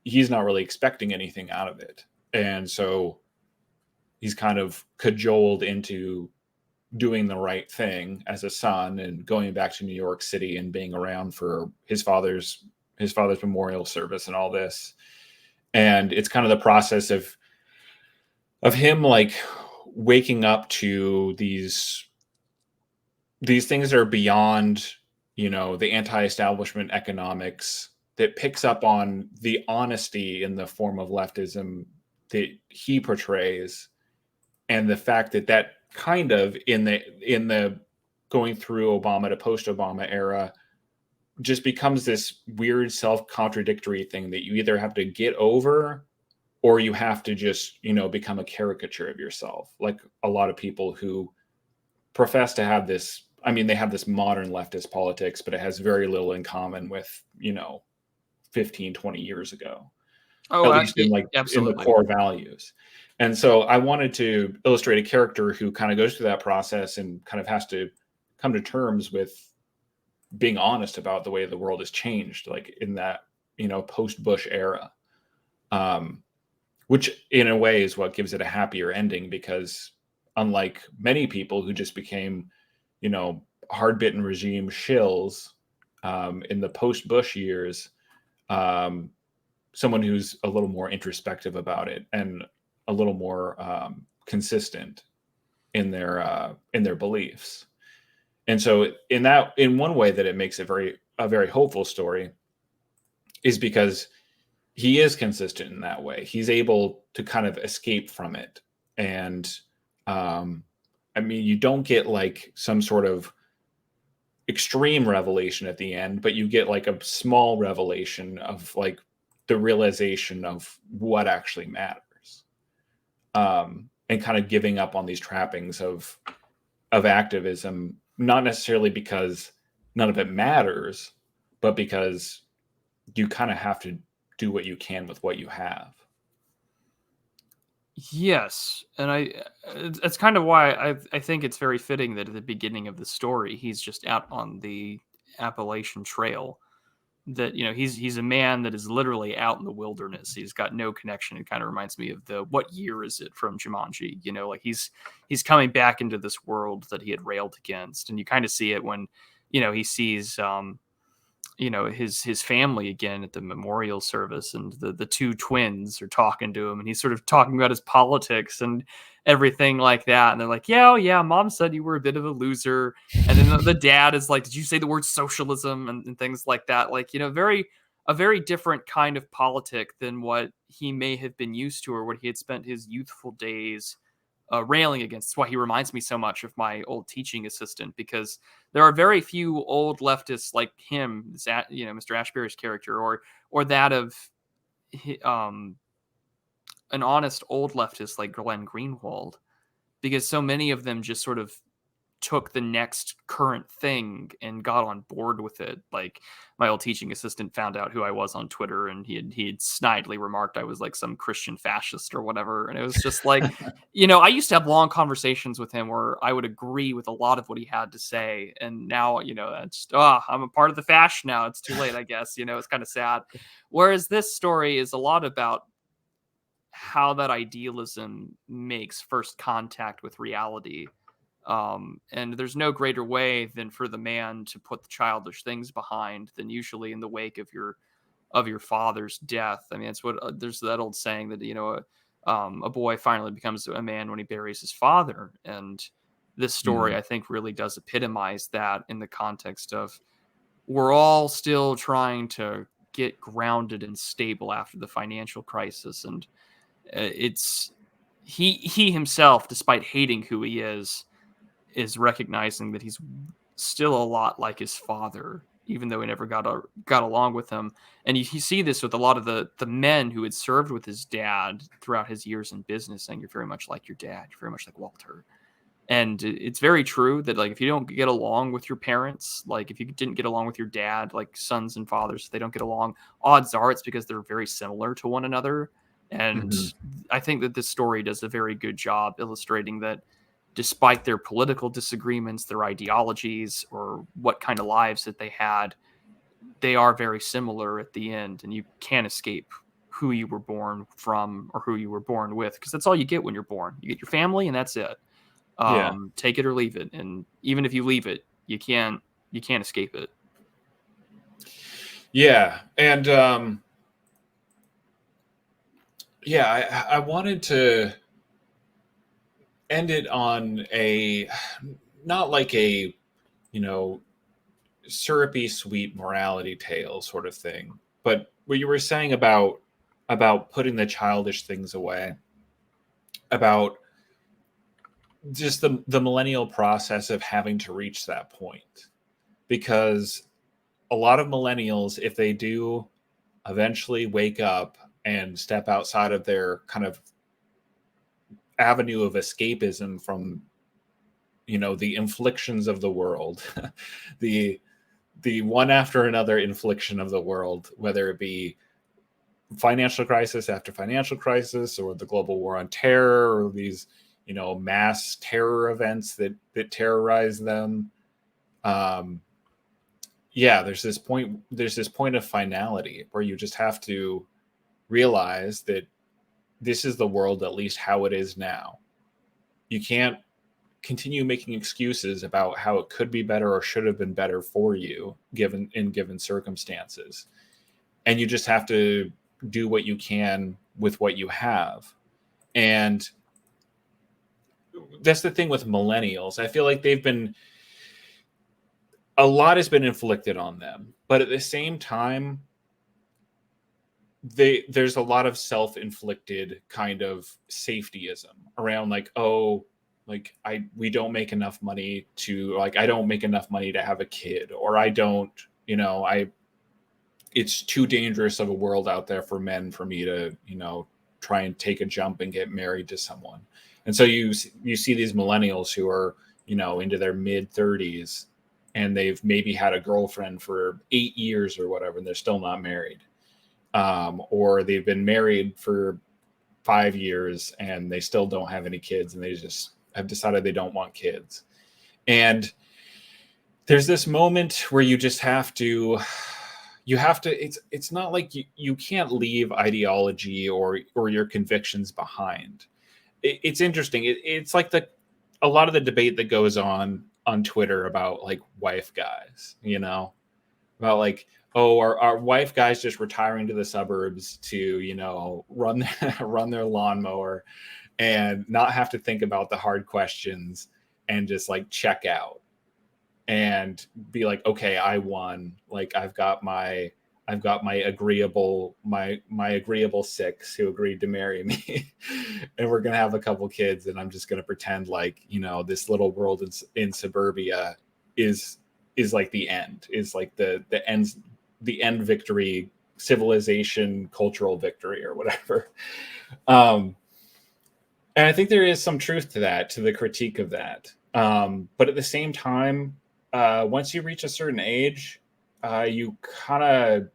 He's not really expecting anything out of it. And so he's kind of cajoled into doing the right thing as a son and going back to New York City and being around for his father's memorial service and all this. And it's kind of the process of him like waking up to these things that are beyond, the anti-establishment economics, that picks up on the honesty in the form of leftism that he portrays, and the fact that kind of in the going through Obama to post-Obama era just becomes this weird self-contradictory thing that you either have to get over or you have to just, become a caricature of yourself. Like a lot of people who profess to have this, they have this modern leftist politics, but it has very little in common with, 15, 20 years ago.
Oh,
at least in
absolutely.
in the core values. And so I wanted to illustrate a character who kind of goes through that process and kind of has to come to terms with being honest about the way the world has changed, like in that, post-Bush era, which in a way is what gives it a happier ending, because unlike many people who just became, hard-bitten regime shills in the post-Bush years, someone who's a little more introspective about it and a little more consistent in their beliefs. And so in one way that it makes it a very hopeful story is because he is consistent in that way. He's able to kind of escape from it. And you don't get like some sort of extreme revelation at the end, but you get like a small revelation of like the realization of what actually matters, and kind of giving up on these trappings of activism, not necessarily because none of it matters, but because you kind of have to do what you can with what you have.
Yes, and that's kind of why I think it's very fitting that at the beginning of the story he's just out on the Appalachian Trail. That he's a man that is literally out in the wilderness. He's got no connection. It kind of reminds me of the What Year Is It from Jumanji. Like he's coming back into this world that he had railed against, and you kind of see it when he sees his family again at the memorial service, and the two twins are talking to him, and he's sort of talking about his politics and everything like that. And they're like, yeah, mom said you were a bit of a loser. And then the dad is like, did you say the word socialism and things like that? Like, a very different kind of politic than what he may have been used to or what he had spent his youthful days railing against. That's why he reminds me so much of my old teaching assistant, because there are very few old leftists like him, Mr. Ashbury's character, or that of an honest old leftist like Glenn Greenwald, because so many of them just sort of took the next current thing and got on board with it. Like my old teaching assistant found out who I was on Twitter, and he had snidely remarked I was like some Christian fascist or whatever. And it was just like, I used to have long conversations with him where I would agree with a lot of what he had to say. And now, it's, I'm a part of the fash now. It's too late, I guess. It's kind of sad. Whereas this story is a lot about how that idealism makes first contact with reality. And there's no greater way than for the man to put the childish things behind than usually in the wake of your father's death. I mean, it's what there's that old saying that a boy finally becomes a man when he buries his father, and this story
Mhm.
I think really does epitomize that in the context of we're all still trying to get grounded and stable after the financial crisis, and it's he himself, despite hating who he is recognizing that he's still a lot like his father, even though he never got along with him. And you see this with a lot of the men who had served with his dad throughout his years in business, saying, "You're very much like your dad. You're very much like Walter." And it's very true that like if you don't get along with your parents, like if you didn't get along with your dad, like sons and fathers, if they don't get along, odds are it's because they're very similar to one another. And
Mhm.
I think that this story does a very good job illustrating that despite their political disagreements, their ideologies, or what kind of lives that they had, they are very similar at the end, and you can't escape who you were born from or who you were born with, because that's all you get when you're born. You get your family, and that's it.
Yeah.
Take it or leave it, and even if you leave it, you can't escape it.
Yeah. And yeah, I wanted to end it on a not like a, you know, syrupy sweet morality tale sort of thing, but what you were saying about putting the childish things away, about just the millennial process of having to reach that point, because a lot of millennials, if they do eventually wake up and step outside of their kind of avenue of escapism from, the inflictions of the world, the the one after another infliction of the world, whether it be financial crisis after financial crisis, or the global war on terror, or these, mass terror events that terrorize them. um yeah, there's this point of finality where you just have to realize that this is the world, at least how it is now. You can't continue making excuses about how it could be better or should have been better for you given circumstances. And you just have to do what you can with what you have. And that's the thing with millennials. I feel like a lot has been inflicted on them, but at the same time, there's a lot of self-inflicted kind of safetyism around, like, oh, like we don't make enough money to, like, I don't make enough money to have a kid, or I don't, I it's too dangerous of a world out there for men for me to, try and take a jump and get married to someone. And so you see these millennials who are, into their mid 30s, and they've maybe had a girlfriend for 8 years or whatever, and they're still not married. Or they've been married for 5 years and they still don't have any kids, and they just have decided they don't want kids. And there's this moment where you have to it's not like you can't leave ideology or your convictions behind. It's interesting. It's like a lot of the debate that goes on Twitter about, like, wife guys, about, like, oh, are wife guys just retiring to the suburbs to, run run their lawnmower and not have to think about the hard questions, and just, like, check out and be like, okay, I won. Like, I've got my agreeable six who agreed to marry me, and we're gonna have a couple kids, and I'm just gonna pretend like, this little world in suburbia is like the end, is like the end victory, civilization, cultural victory, or whatever. um and I think there is some truth to that, to the critique of that. But at the same time, once you reach a certain age, you kind of,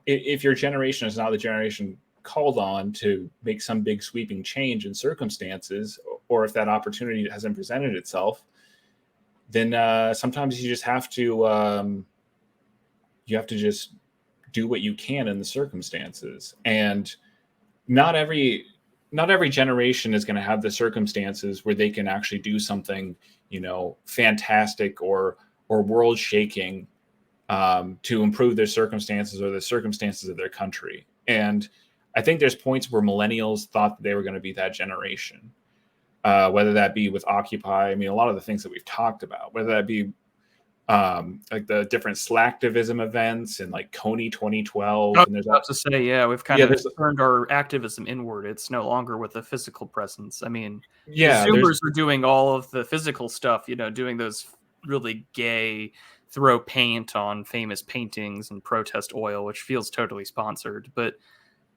if your generation is not the generation called on to make some big sweeping change in circumstances, or if that opportunity hasn't presented itself, then sometimes you have to just do what you can in the circumstances. And not every not every generation is going to have the circumstances where they can actually do something, fantastic or world shaking, to improve their circumstances or the circumstances of their country. And I think there's points where millennials thought that they were going to be that generation, whether that be with Occupy. I mean, a lot of the things that we've talked about, whether that be like the different slacktivism events and like Coney
I
2012.
was
And there's
about
all,
to say, yeah, we've kind
yeah,
of
there's,
turned our activism inward. It's no longer with a physical presence. I mean, the
yeah, there's,
Zoomers are doing all of the physical stuff, doing those really gay throw paint on famous paintings and protest oil, which feels totally sponsored. But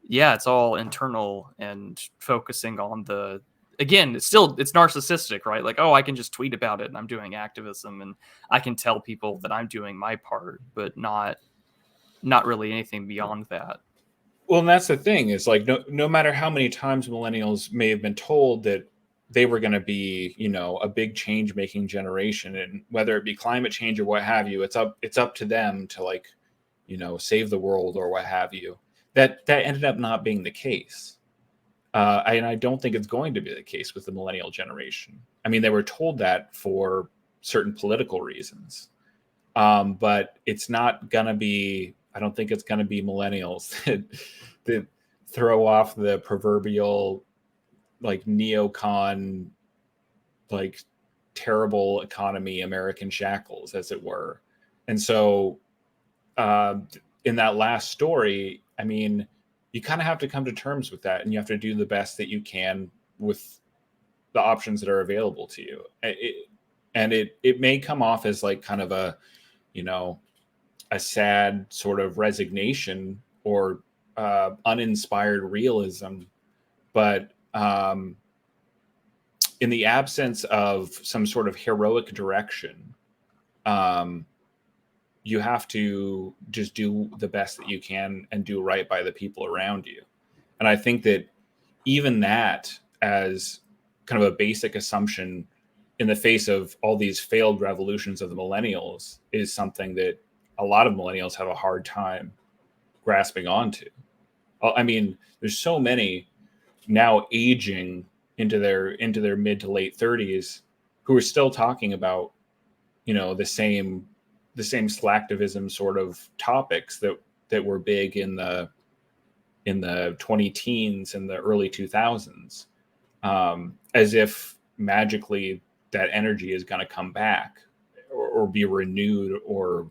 yeah, it's all internal and focusing on the again, it's narcissistic, right? Like, oh, I can just tweet about it and I'm doing activism and I can tell people that I'm doing my part, but not really anything beyond that.
well, and that's the thing is like, no matter how many times millennials may have been told that they were going to be, a big change making generation, and whether it be climate change or what have you, it's up to them to like, save the world or what have you. That ended up not being the case. And I don't think it's going to be the case with the millennial generation. I mean, they were told that for certain political reasons, but it's not gonna be. I don't think it's gonna be millennials that throw off the proverbial like neocon, like terrible economy American shackles, as it were. And so, uh, in that last story, I mean, you kind of have to come to terms with that, and you have to do the best that you can with the options that are available to you. And it may come off as like kind of you know a sad sort of resignation or uninspired realism, but in the absence of some sort of heroic direction, um, you have to just do the best that you can and do right by the people around you. And I think that even that, as kind of a basic assumption in the face of all these failed revolutions of the millennials, is something that a lot of millennials have a hard time grasping onto. I mean, there's so many now aging into their mid to late 30s who are still talking about, the same slacktivism sort of topics that were big in the 20 teens and the early 2000s, as if magically that energy is going to come back, or be renewed, or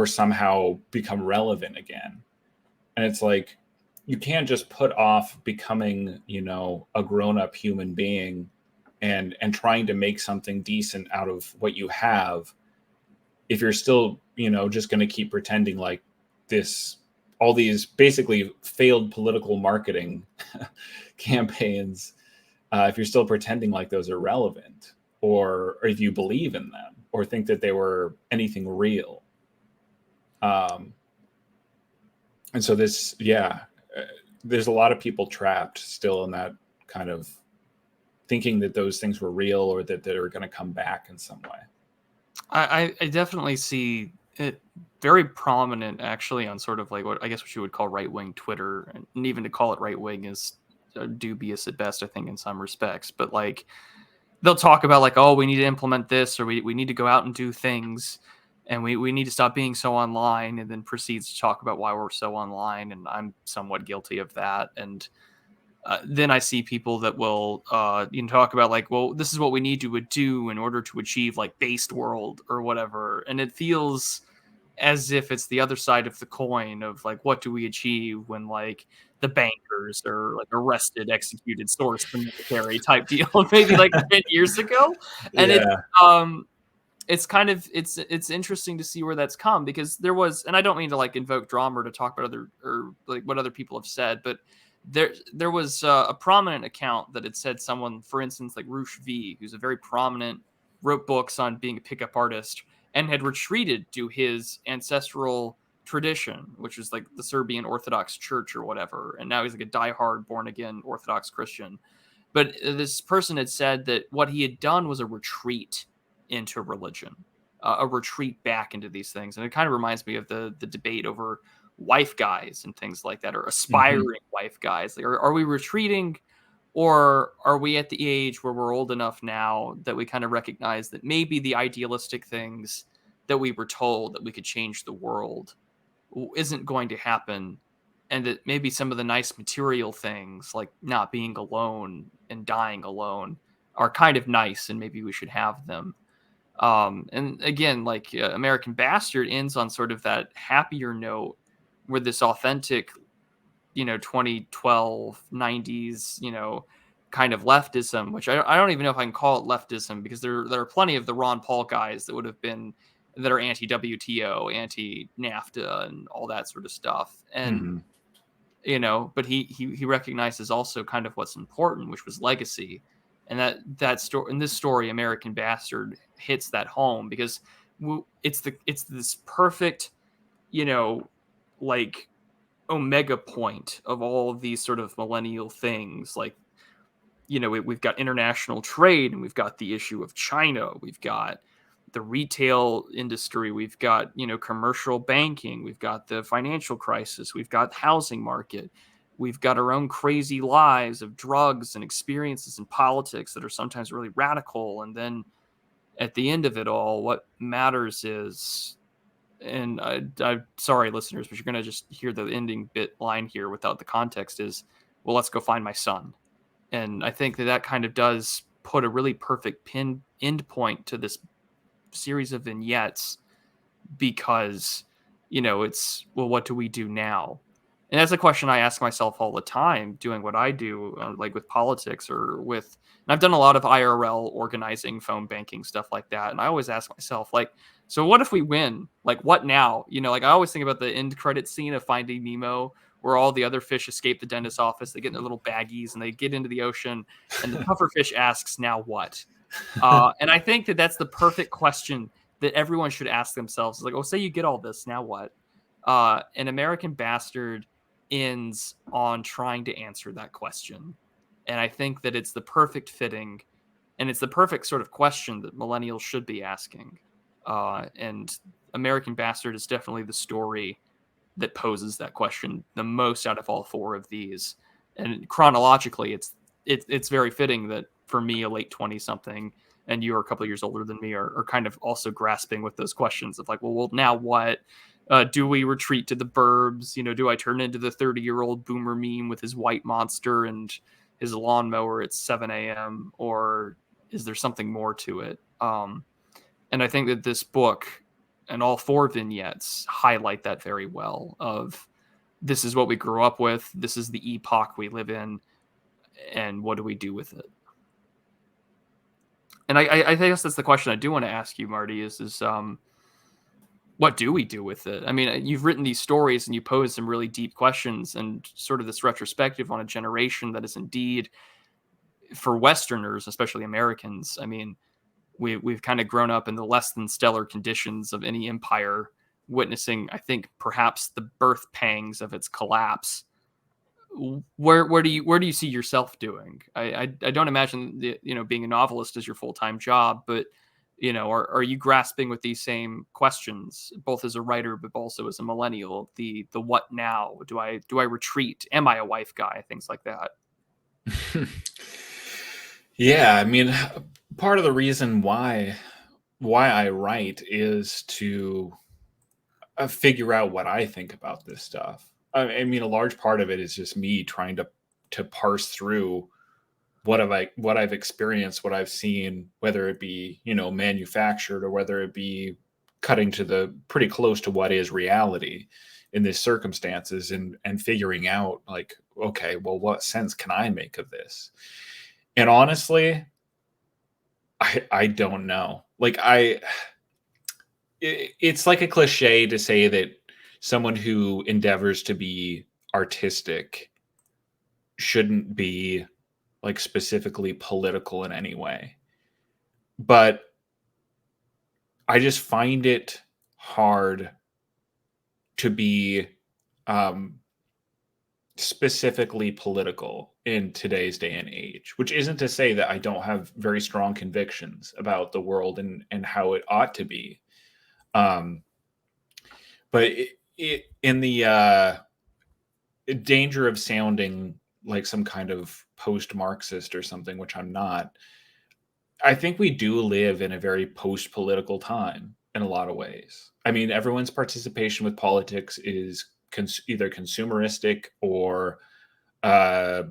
somehow become relevant again. And it's like, you can't just put off becoming, a grown-up human being and trying to make something decent out of what you have, if you're still, just going to keep pretending like this, all these basically failed political marketing campaigns, if you're still pretending like those are relevant, or if you believe in them or think that they were anything real. And so there's a lot of people trapped still in that kind of thinking that those things were real, or that they're going to come back in some way.
I definitely see it very prominent, actually, on sort of like what you would call right wing Twitter, and even to call it right wing is dubious at best, I think, in some respects. But like, they'll talk about like, oh, we need to implement this, or we need to go out and do things, and we need to stop being so online, and then proceeds to talk about why we're so online, and I'm somewhat guilty of that. And then I see people that will talk about like, well, this is what we need to do in order to achieve like based world or whatever, and it feels as if it's the other side of the coin of like, what do we achieve when like the bankers are like arrested, executed, sourced, the military type deal, maybe like 10 years ago. And
Yeah.
um it's kind of it's interesting to see where that's come, because there was, and I don't mean to like invoke drama or to talk about other, or like what other people have said, but there was a prominent account that had said someone, for instance, like Rush V, who's a very prominent, wrote books on being a pickup artist, and had retreated to his ancestral tradition, which is like the Serbian Orthodox Church or whatever, and now he's like a diehard born again Orthodox Christian. But this person had said that what he had done was a retreat into religion, a retreat back into these things. And it kind of reminds me of the debate over wife guys and things like that, or
Mhm.
aspiring wife guys? Like, are we retreating, or are we at the age where we're old enough now that we kind of recognize that maybe the idealistic things that we were told that we could change the world isn't going to happen, and that maybe some of the nice material things like not being alone and dying alone are kind of nice and maybe we should have them. And again, like American Bastard ends on sort of that happier note where this authentic, 2012 90s, kind of leftism, which I don't even know if I can call it leftism, because there are plenty of the Ron Paul guys that would have been that are anti WTO, anti NAFTA, and all that sort of stuff. And
Mhm.
but he recognizes also kind of what's important, which was legacy. And that story, in this story, American Bastard hits that home, because it's this perfect, you know like omega point of all of these sort of millennial things. Like, we've got international trade, and we've got the issue of China, we've got the retail industry, we've got, commercial banking, we've got the financial crisis, we've got housing market, we've got our own crazy lives of drugs and experiences in politics that are sometimes really radical. And then at the end of it all, what matters is, and I'm sorry, listeners, but you're going to just hear the ending bit line here without the context, is, well, let's go find my son. And I think that kind of does put a really perfect pin end point to this series of vignettes, because it's, well, what do we do now? And that's a question I ask myself all the time doing what I do, like with politics, or with, and I've done a lot of IRL organizing, phone banking, stuff like that, and I always ask myself, like, so what if we win? Like, what now? Like, I always think about the end credit scene of Finding Nemo, where all the other fish escape the dentist's office, they get in their little baggies and they get into the ocean, and the pufferfish asks, now what? And I think that that's the perfect question that everyone should ask themselves. Is like, oh, say you get all this, now what? An American Bastard ends on trying to answer that question. And I think that it's the perfect fitting, and it's the perfect sort of question that millennials should be asking. And American Bastard is definitely the story that poses that question the most out of all four of these. And chronologically, it's very fitting that for me, a late 20 something, and you are a couple of years older than me, are kind of also grasping with those questions of like, well, now what? Do we retreat to the burbs? Do I turn into the 30-year-old boomer meme with his white monster and his lawnmower at 7 a.m., or is there something more to it? And I think that this book and all four vignettes highlight that very well. Of, this is what we grew up with, this is the epoch we live in, and what do we do with it? And I guess that's the question I do want to ask you, Marty, is what do we do with it? I mean, you've written these stories and you pose some really deep questions, and sort of this retrospective on a generation that is indeed, for Westerners, especially Americans, I mean, we've kind of grown up in the less than stellar conditions of any empire, witnessing, I think, perhaps the birth pangs of its collapse. Where do you see yourself doing? I don't imagine being a novelist is your full-time job, but are you grasping with these same questions, both as a writer but also as a millennial? The what now? Do I retreat? Am I a wife guy? Things like that.
Yeah, I mean, part of the reason why I write is to figure out what I think about this stuff. I mean, a large part of it is just me trying to parse through what I've experienced, what I've seen, whether it be manufactured, or whether it be cutting to the pretty close to what is reality in these circumstances, and figuring out, like, okay, well, what sense can I make of this? And honestly, I don't know. Like, it's like a cliche to say that someone who endeavors to be artistic shouldn't be, like, specifically political in any way. But I just find it hard to be um, specifically political in today's day and age, which isn't to say that I don't have very strong convictions about the world and how it ought to be. Um, but in the danger of sounding like some kind of post-Marxist or something, which I'm not, I think we do live in a very post-political time in a lot of ways. I mean, everyone's participation with politics is either consumeristic or uh,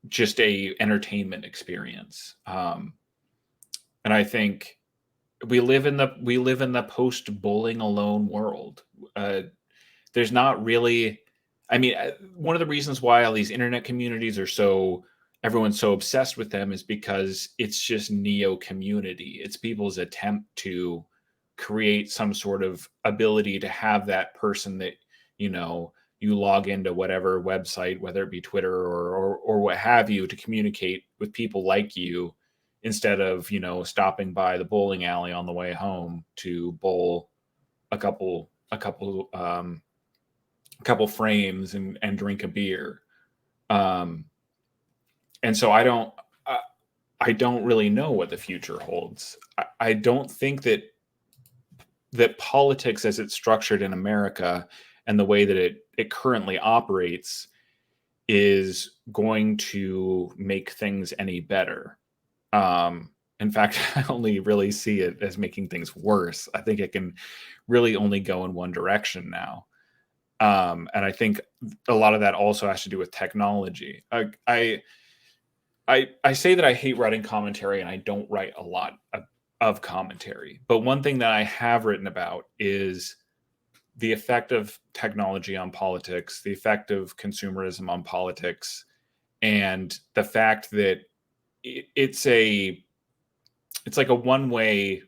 just a entertainment experience. And I think we live in the post bowling alone world. Uh, there's not really, I mean, one of the reasons why all these internet communities are so, everyone's so obsessed with them is because it's just neo community. It's people's attempt to create some sort of ability to have that person that, you know, you log into whatever website, whether it be Twitter or what have you, to communicate with people like you instead of, you know, stopping by the bowling alley on the way home to bowl a couple frames and drink a beer. Um, and so I don't really know what the future holds. I don't think that politics as it's structured in America and the way that it currently operates is going to make things any better. In fact, I only really see it as making things worse. I think it can really only go in one direction now. And I think a lot of that also has to do with technology. I say that I hate writing commentary, and I don't write a lot of commentary. But one thing that I have written about is the effect of technology on politics, the effect of consumerism on politics, and the fact that it's like a one-way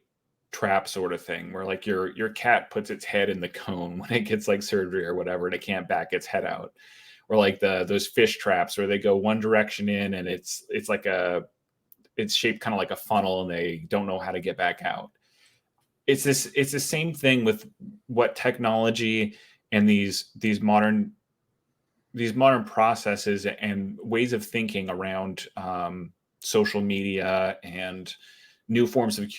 trap sort of thing where like your cat puts its head in the cone when it gets like surgery or whatever and it can't back its head out, or like those fish traps where they go one direction in and it's like it's shaped kind of like a funnel and they don't know how to get back out. It's the same thing with what technology and these modern processes and ways of thinking around social media and new forms of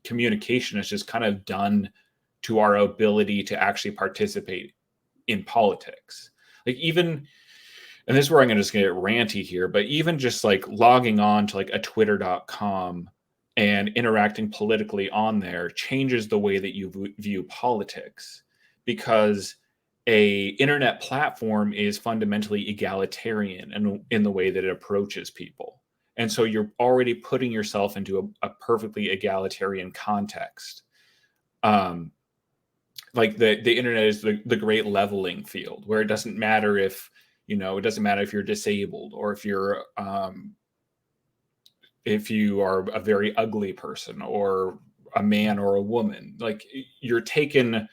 communication has just kind of done to our ability to actually participate in politics. Like even, and this is where I'm just going to get ranty here, but even just like logging on to like a twitter.com and interacting politically on there changes the way that you view politics, because a internet platform is fundamentally egalitarian in the way that it approaches people. And so you're already putting yourself into a perfectly egalitarian context. Like the internet is the great leveling field where it doesn't matter if, you know, it doesn't matter if you're disabled or if you are a very ugly person or a man or a woman. Like you're taken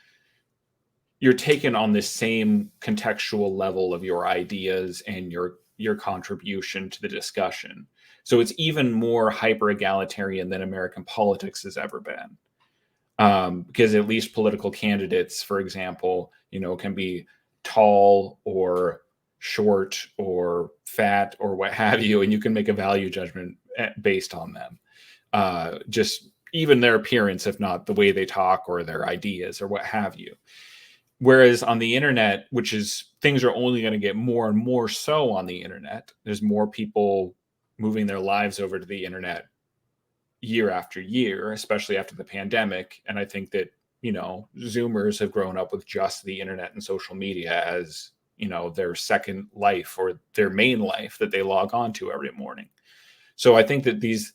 on this same contextual level of your ideas and your contribution to the discussion. So it's even more hyper egalitarian than American politics has ever been. Because at least political candidates, for example, you know, can be tall or short or fat or what have you, and you can make a value judgment based on them. Just even their appearance, if not the way they talk or their ideas or what have you. Whereas on the internet, which is, things are only going to get more and more so on the internet. There's more people moving their lives over to the internet year after year, especially after the pandemic. And I think that, you know, Zoomers have grown up with just the internet and social media as, you know, their second life or their main life that they log on to every morning. So I think that these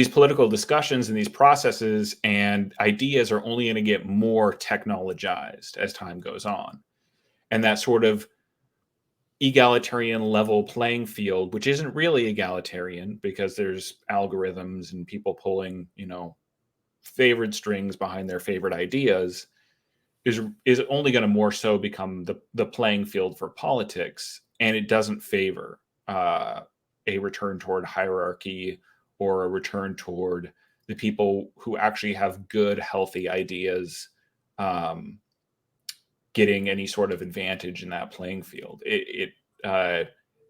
political discussions and these processes and ideas are only going to get more technologized as time goes on. And that sort of egalitarian level playing field, which isn't really egalitarian because there's algorithms and people pulling, you know, favored strings behind their favorite ideas, is only going to more so become the playing field for politics. And it doesn't favor a return toward hierarchy or a return toward the people who actually have good, healthy ideas getting any sort of advantage in that playing field.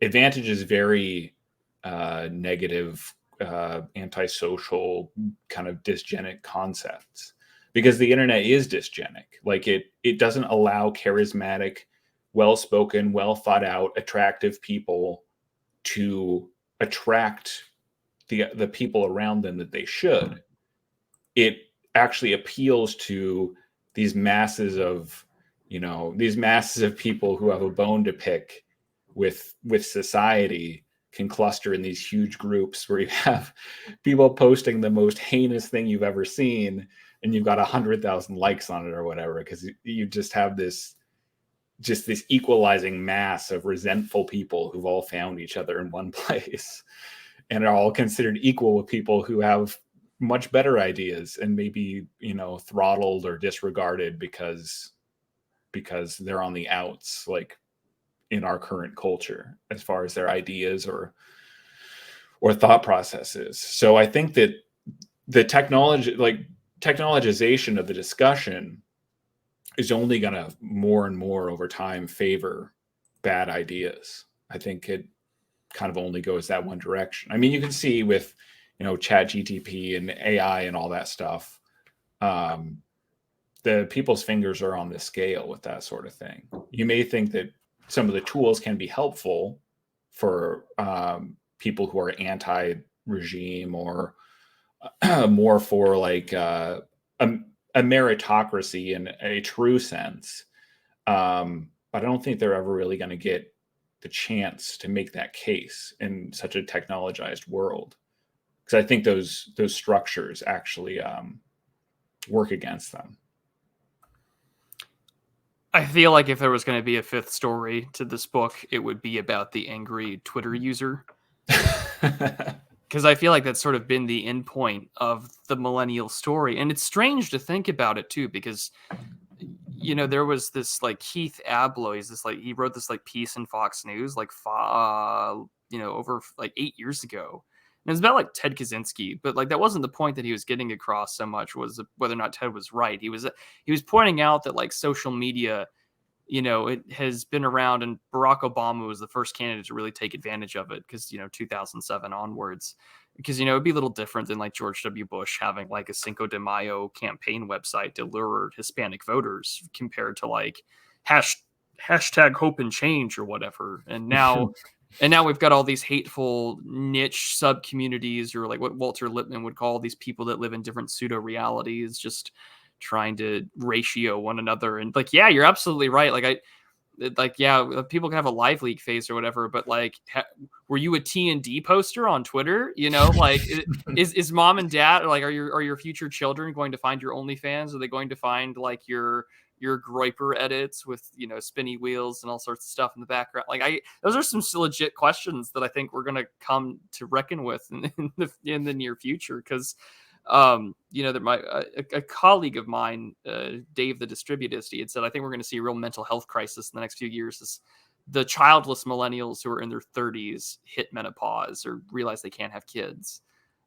Advantage is very negative, antisocial, kind of dysgenic concepts, because the internet is dysgenic. Like it doesn't allow charismatic, well-spoken, well thought out, attractive people to attract the people around them that they should. It actually appeals to these masses of people who have a bone to pick with society, can cluster in these huge groups where you have people posting the most heinous thing you've ever seen, and you've got 100,000 likes on it or whatever, because you just have this equalizing mass of resentful people who've all found each other in one place and are all considered equal with people who have much better ideas and maybe, throttled or disregarded because they're on the outs, like in our current culture, as far as their ideas or thought processes. So I think that the technologization of the discussion is only going to more and more over time favor bad ideas. I think it kind of only goes that one direction. I mean, you can see with, chat GTP and AI and all that stuff, the people's fingers are on the scale with that sort of thing. You may think that some of the tools can be helpful for people who are anti-regime or more for like a meritocracy in a true sense. But I don't think they're ever really going to get the chance to make that case in such a technologized world, because I think those structures actually work against them.
I feel like if there was going to be a fifth story to this book, it would be about the angry Twitter user. Because I feel like that's sort of been the end point of the millennial story. And it's strange to think about it, too, because, there was this, like, Keith Abloh. He wrote this, like, piece in Fox News, like, over, like, 8 years ago. And it was about, like, Ted Kaczynski. But, like, that wasn't the point that he was getting across so much, was whether or not Ted was right. He was pointing out that, like, social media, it has been around, and Barack Obama was the first candidate to really take advantage of it, because, 2007 onwards, because, it'd be a little different than like George W. Bush having like a Cinco de Mayo campaign website to lure Hispanic voters, compared to like hashtag hope and change or whatever. And now we've got all these hateful niche sub communities, or like what Walter Lippmann would call these people that live in different pseudo realities, just trying to ratio one another. And like, yeah, you're absolutely right. People can have a live leak face or whatever, but like, were you a T&D poster on Twitter? Like, is mom and dad, like, are your future children going to find your OnlyFans? Are they going to find like your Groiper edits with, spinny wheels and all sorts of stuff in the background? Like, those are some legit questions that I think we're going to come to reckon with in the near future. Because that a colleague of mine, Dave the Distributist, he had said, I think we're going to see a real mental health crisis in the next few years as the childless millennials who are in their 30s hit menopause or realize they can't have kids.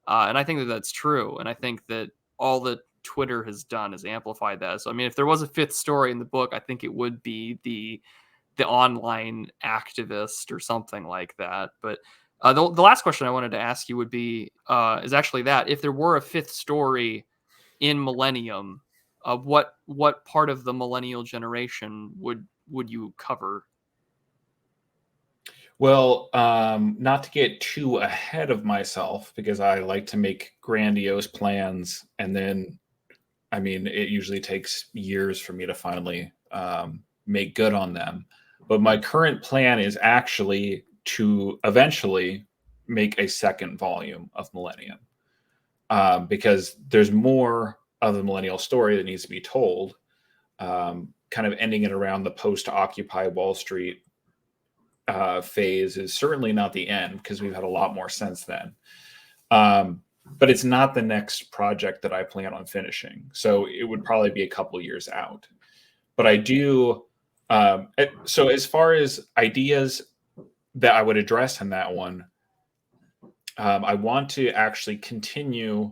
And I think that that's true. And I think that all that Twitter has done is amplified that. So, I mean, if there was a fifth story in the book, I think it would be the online activist or something like that. But the last question I wanted to ask you would be, is actually that if there were a fifth story in Millennium, what part of the millennial generation would you cover?
Well, not to get too ahead of myself, because I like to make grandiose plans, and then, I mean, it usually takes years for me to finally make good on them. But my current plan is actually to eventually make a second volume of Millennium, because there's more of the millennial story that needs to be told, kind of ending it around the post-Occupy Wall Street phase is certainly not the end, because we've had a lot more since then. But it's not the next project that I plan on finishing. So it would probably be a couple years out. But I do, so as far as ideas that I would address in that one, I want to actually continue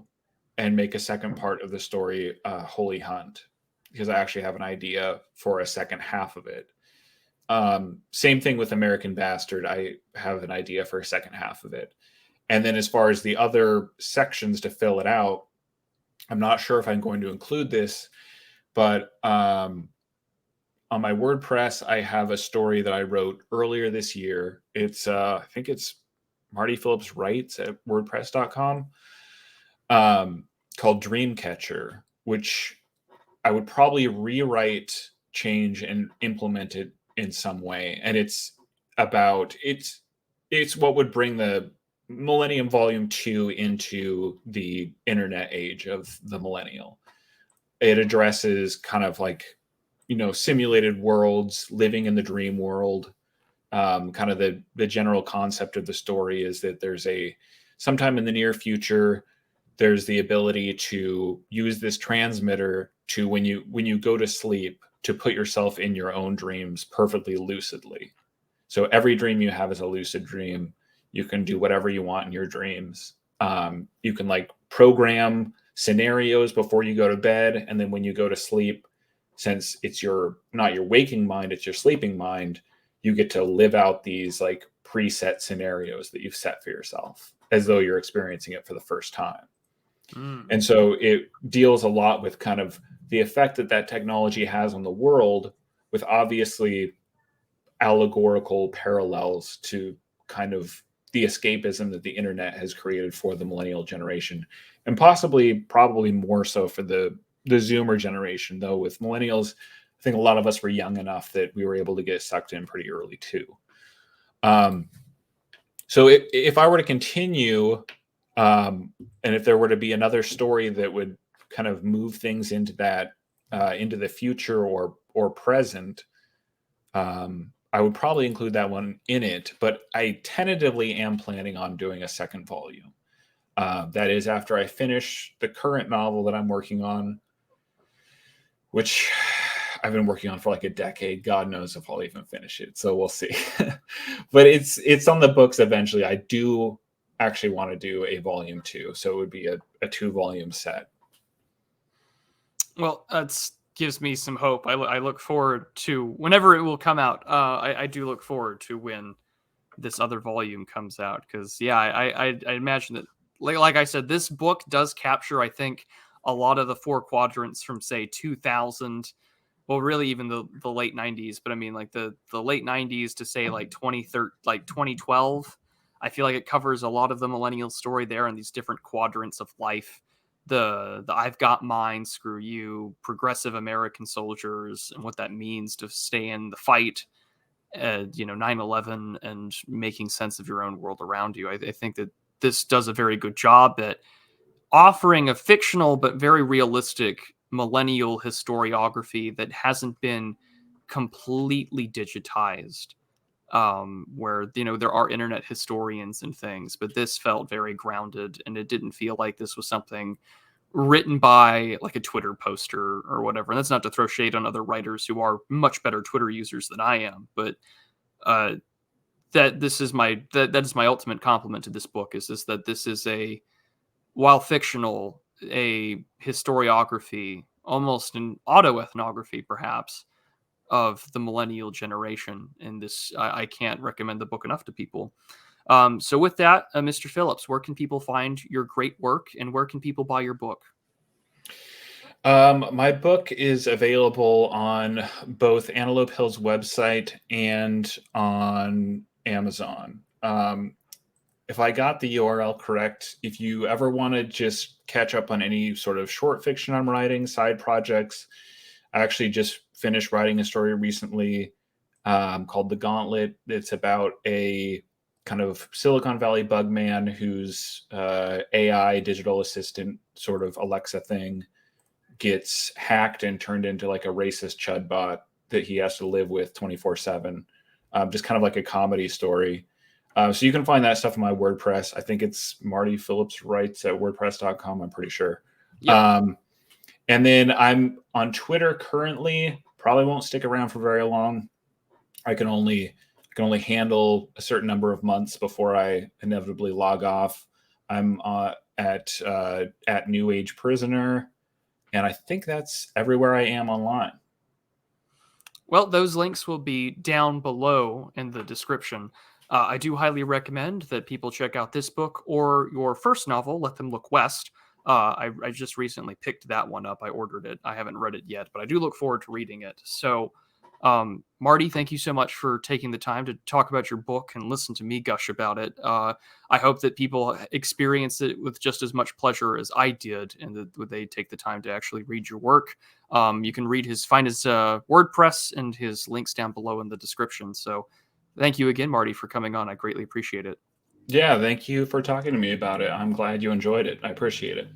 and make a second part of the story, Holy Hunt, because I actually have an idea for a second half of it. Same thing with American Bastard. I have an idea for a second half of it. And then as far as the other sections to fill it out, I'm not sure if I'm going to include this, but on my WordPress, I have a story that I wrote earlier this year. It's I think it's Marty Phillips Writes at WordPress.com, called Dreamcatcher, which I would probably rewrite, change, and implement it in some way. And it's what would bring the Millennium Volume 2 into the internet age of the millennial. It addresses kind of like, simulated worlds, living in the dream world. Kind of the general concept of the story is that sometime in the near future, there's the ability to use this transmitter to, when you go to sleep, to put yourself in your own dreams perfectly lucidly. So every dream you have is a lucid dream. You can do whatever you want in your dreams. You can like program scenarios before you go to bed, and then when you go to sleep, since it's not your waking mind, it's your sleeping mind, you get to live out these like preset scenarios that you've set for yourself as though you're experiencing it for the first time. And so it deals a lot with kind of the effect that technology has on the world, with obviously allegorical parallels to kind of the escapism that the internet has created for the millennial generation, and probably more so for the Zoomer generation, though with millennials, I think a lot of us were young enough that we were able to get sucked in pretty early too. So if I were to continue, and if there were to be another story that would kind of move things into that, into the future or present, I would probably include that one in it, but I tentatively am planning on doing a second volume. That is after I finish the current novel that I'm working on, which I've been working on for like a decade. God knows if I'll even finish it. So we'll see. But it's on the books eventually. I do actually want to do a volume 2. So it would be a 2-volume set.
Well, that gives me some hope. I look forward to whenever it will come out. I do look forward to when this other volume comes out, because I imagine that, like I said, this book does capture, I think, a lot of the 4 quadrants from, say, 2000. Well, really even the late 90s, but I mean like the late 90s to, say, like 2012. I feel like it covers a lot of the millennial story there, and these different quadrants of life. The I've got mine, screw you, progressive American soldiers, and what that means to stay in the fight, 9/11, and making sense of your own world around you. I think that this does a very good job at offering a fictional but very realistic millennial historiography that hasn't been completely digitized, where there are internet historians and things, but this felt very grounded, and it didn't feel like this was something written by like a Twitter poster or whatever. And that's not to throw shade on other writers who are much better Twitter users than I am, but that is my ultimate compliment to this book, is that this is, while fictional, a historiography, almost an autoethnography perhaps, of the millennial generation. And this, I can't recommend the book enough to people. So with that, Mr. Phillips, where can people find your great work, and where can people buy your book?
My book is available on both Antelope Hill's website and on Amazon. If I got the URL correct, if you ever want to just catch up on any sort of short fiction I'm writing, side projects, I actually just finished writing a story recently called The Gauntlet. It's about a kind of Silicon Valley bug man whose AI digital assistant sort of Alexa thing gets hacked and turned into like a racist chud bot that he has to live with 24/7. Just kind of like a comedy story. So you can find that stuff on my WordPress. I think it's Marty Phillips Writes at WordPress.com. I'm pretty sure.
Yep.
And then I'm on Twitter currently. Probably won't stick around for very long. I can only handle a certain number of months before I inevitably log off. I'm at New Age Prisoner, and I think that's everywhere I am online.
Well, those links will be down below in the description. I do highly recommend that people check out this book or your first novel, Let Them Look West. I just recently picked that one up. I ordered it. I haven't read it yet, but I do look forward to reading it. So, Marty, thank you so much for taking the time to talk about your book and listen to me gush about it. I hope that people experience it with just as much pleasure as I did, and that they take the time to actually read your work. You can find his WordPress and his links down below in the description. So, thank you again, Marty, for coming on. I greatly appreciate it.
Yeah, thank you for talking to me about it. I'm glad you enjoyed it. I appreciate it.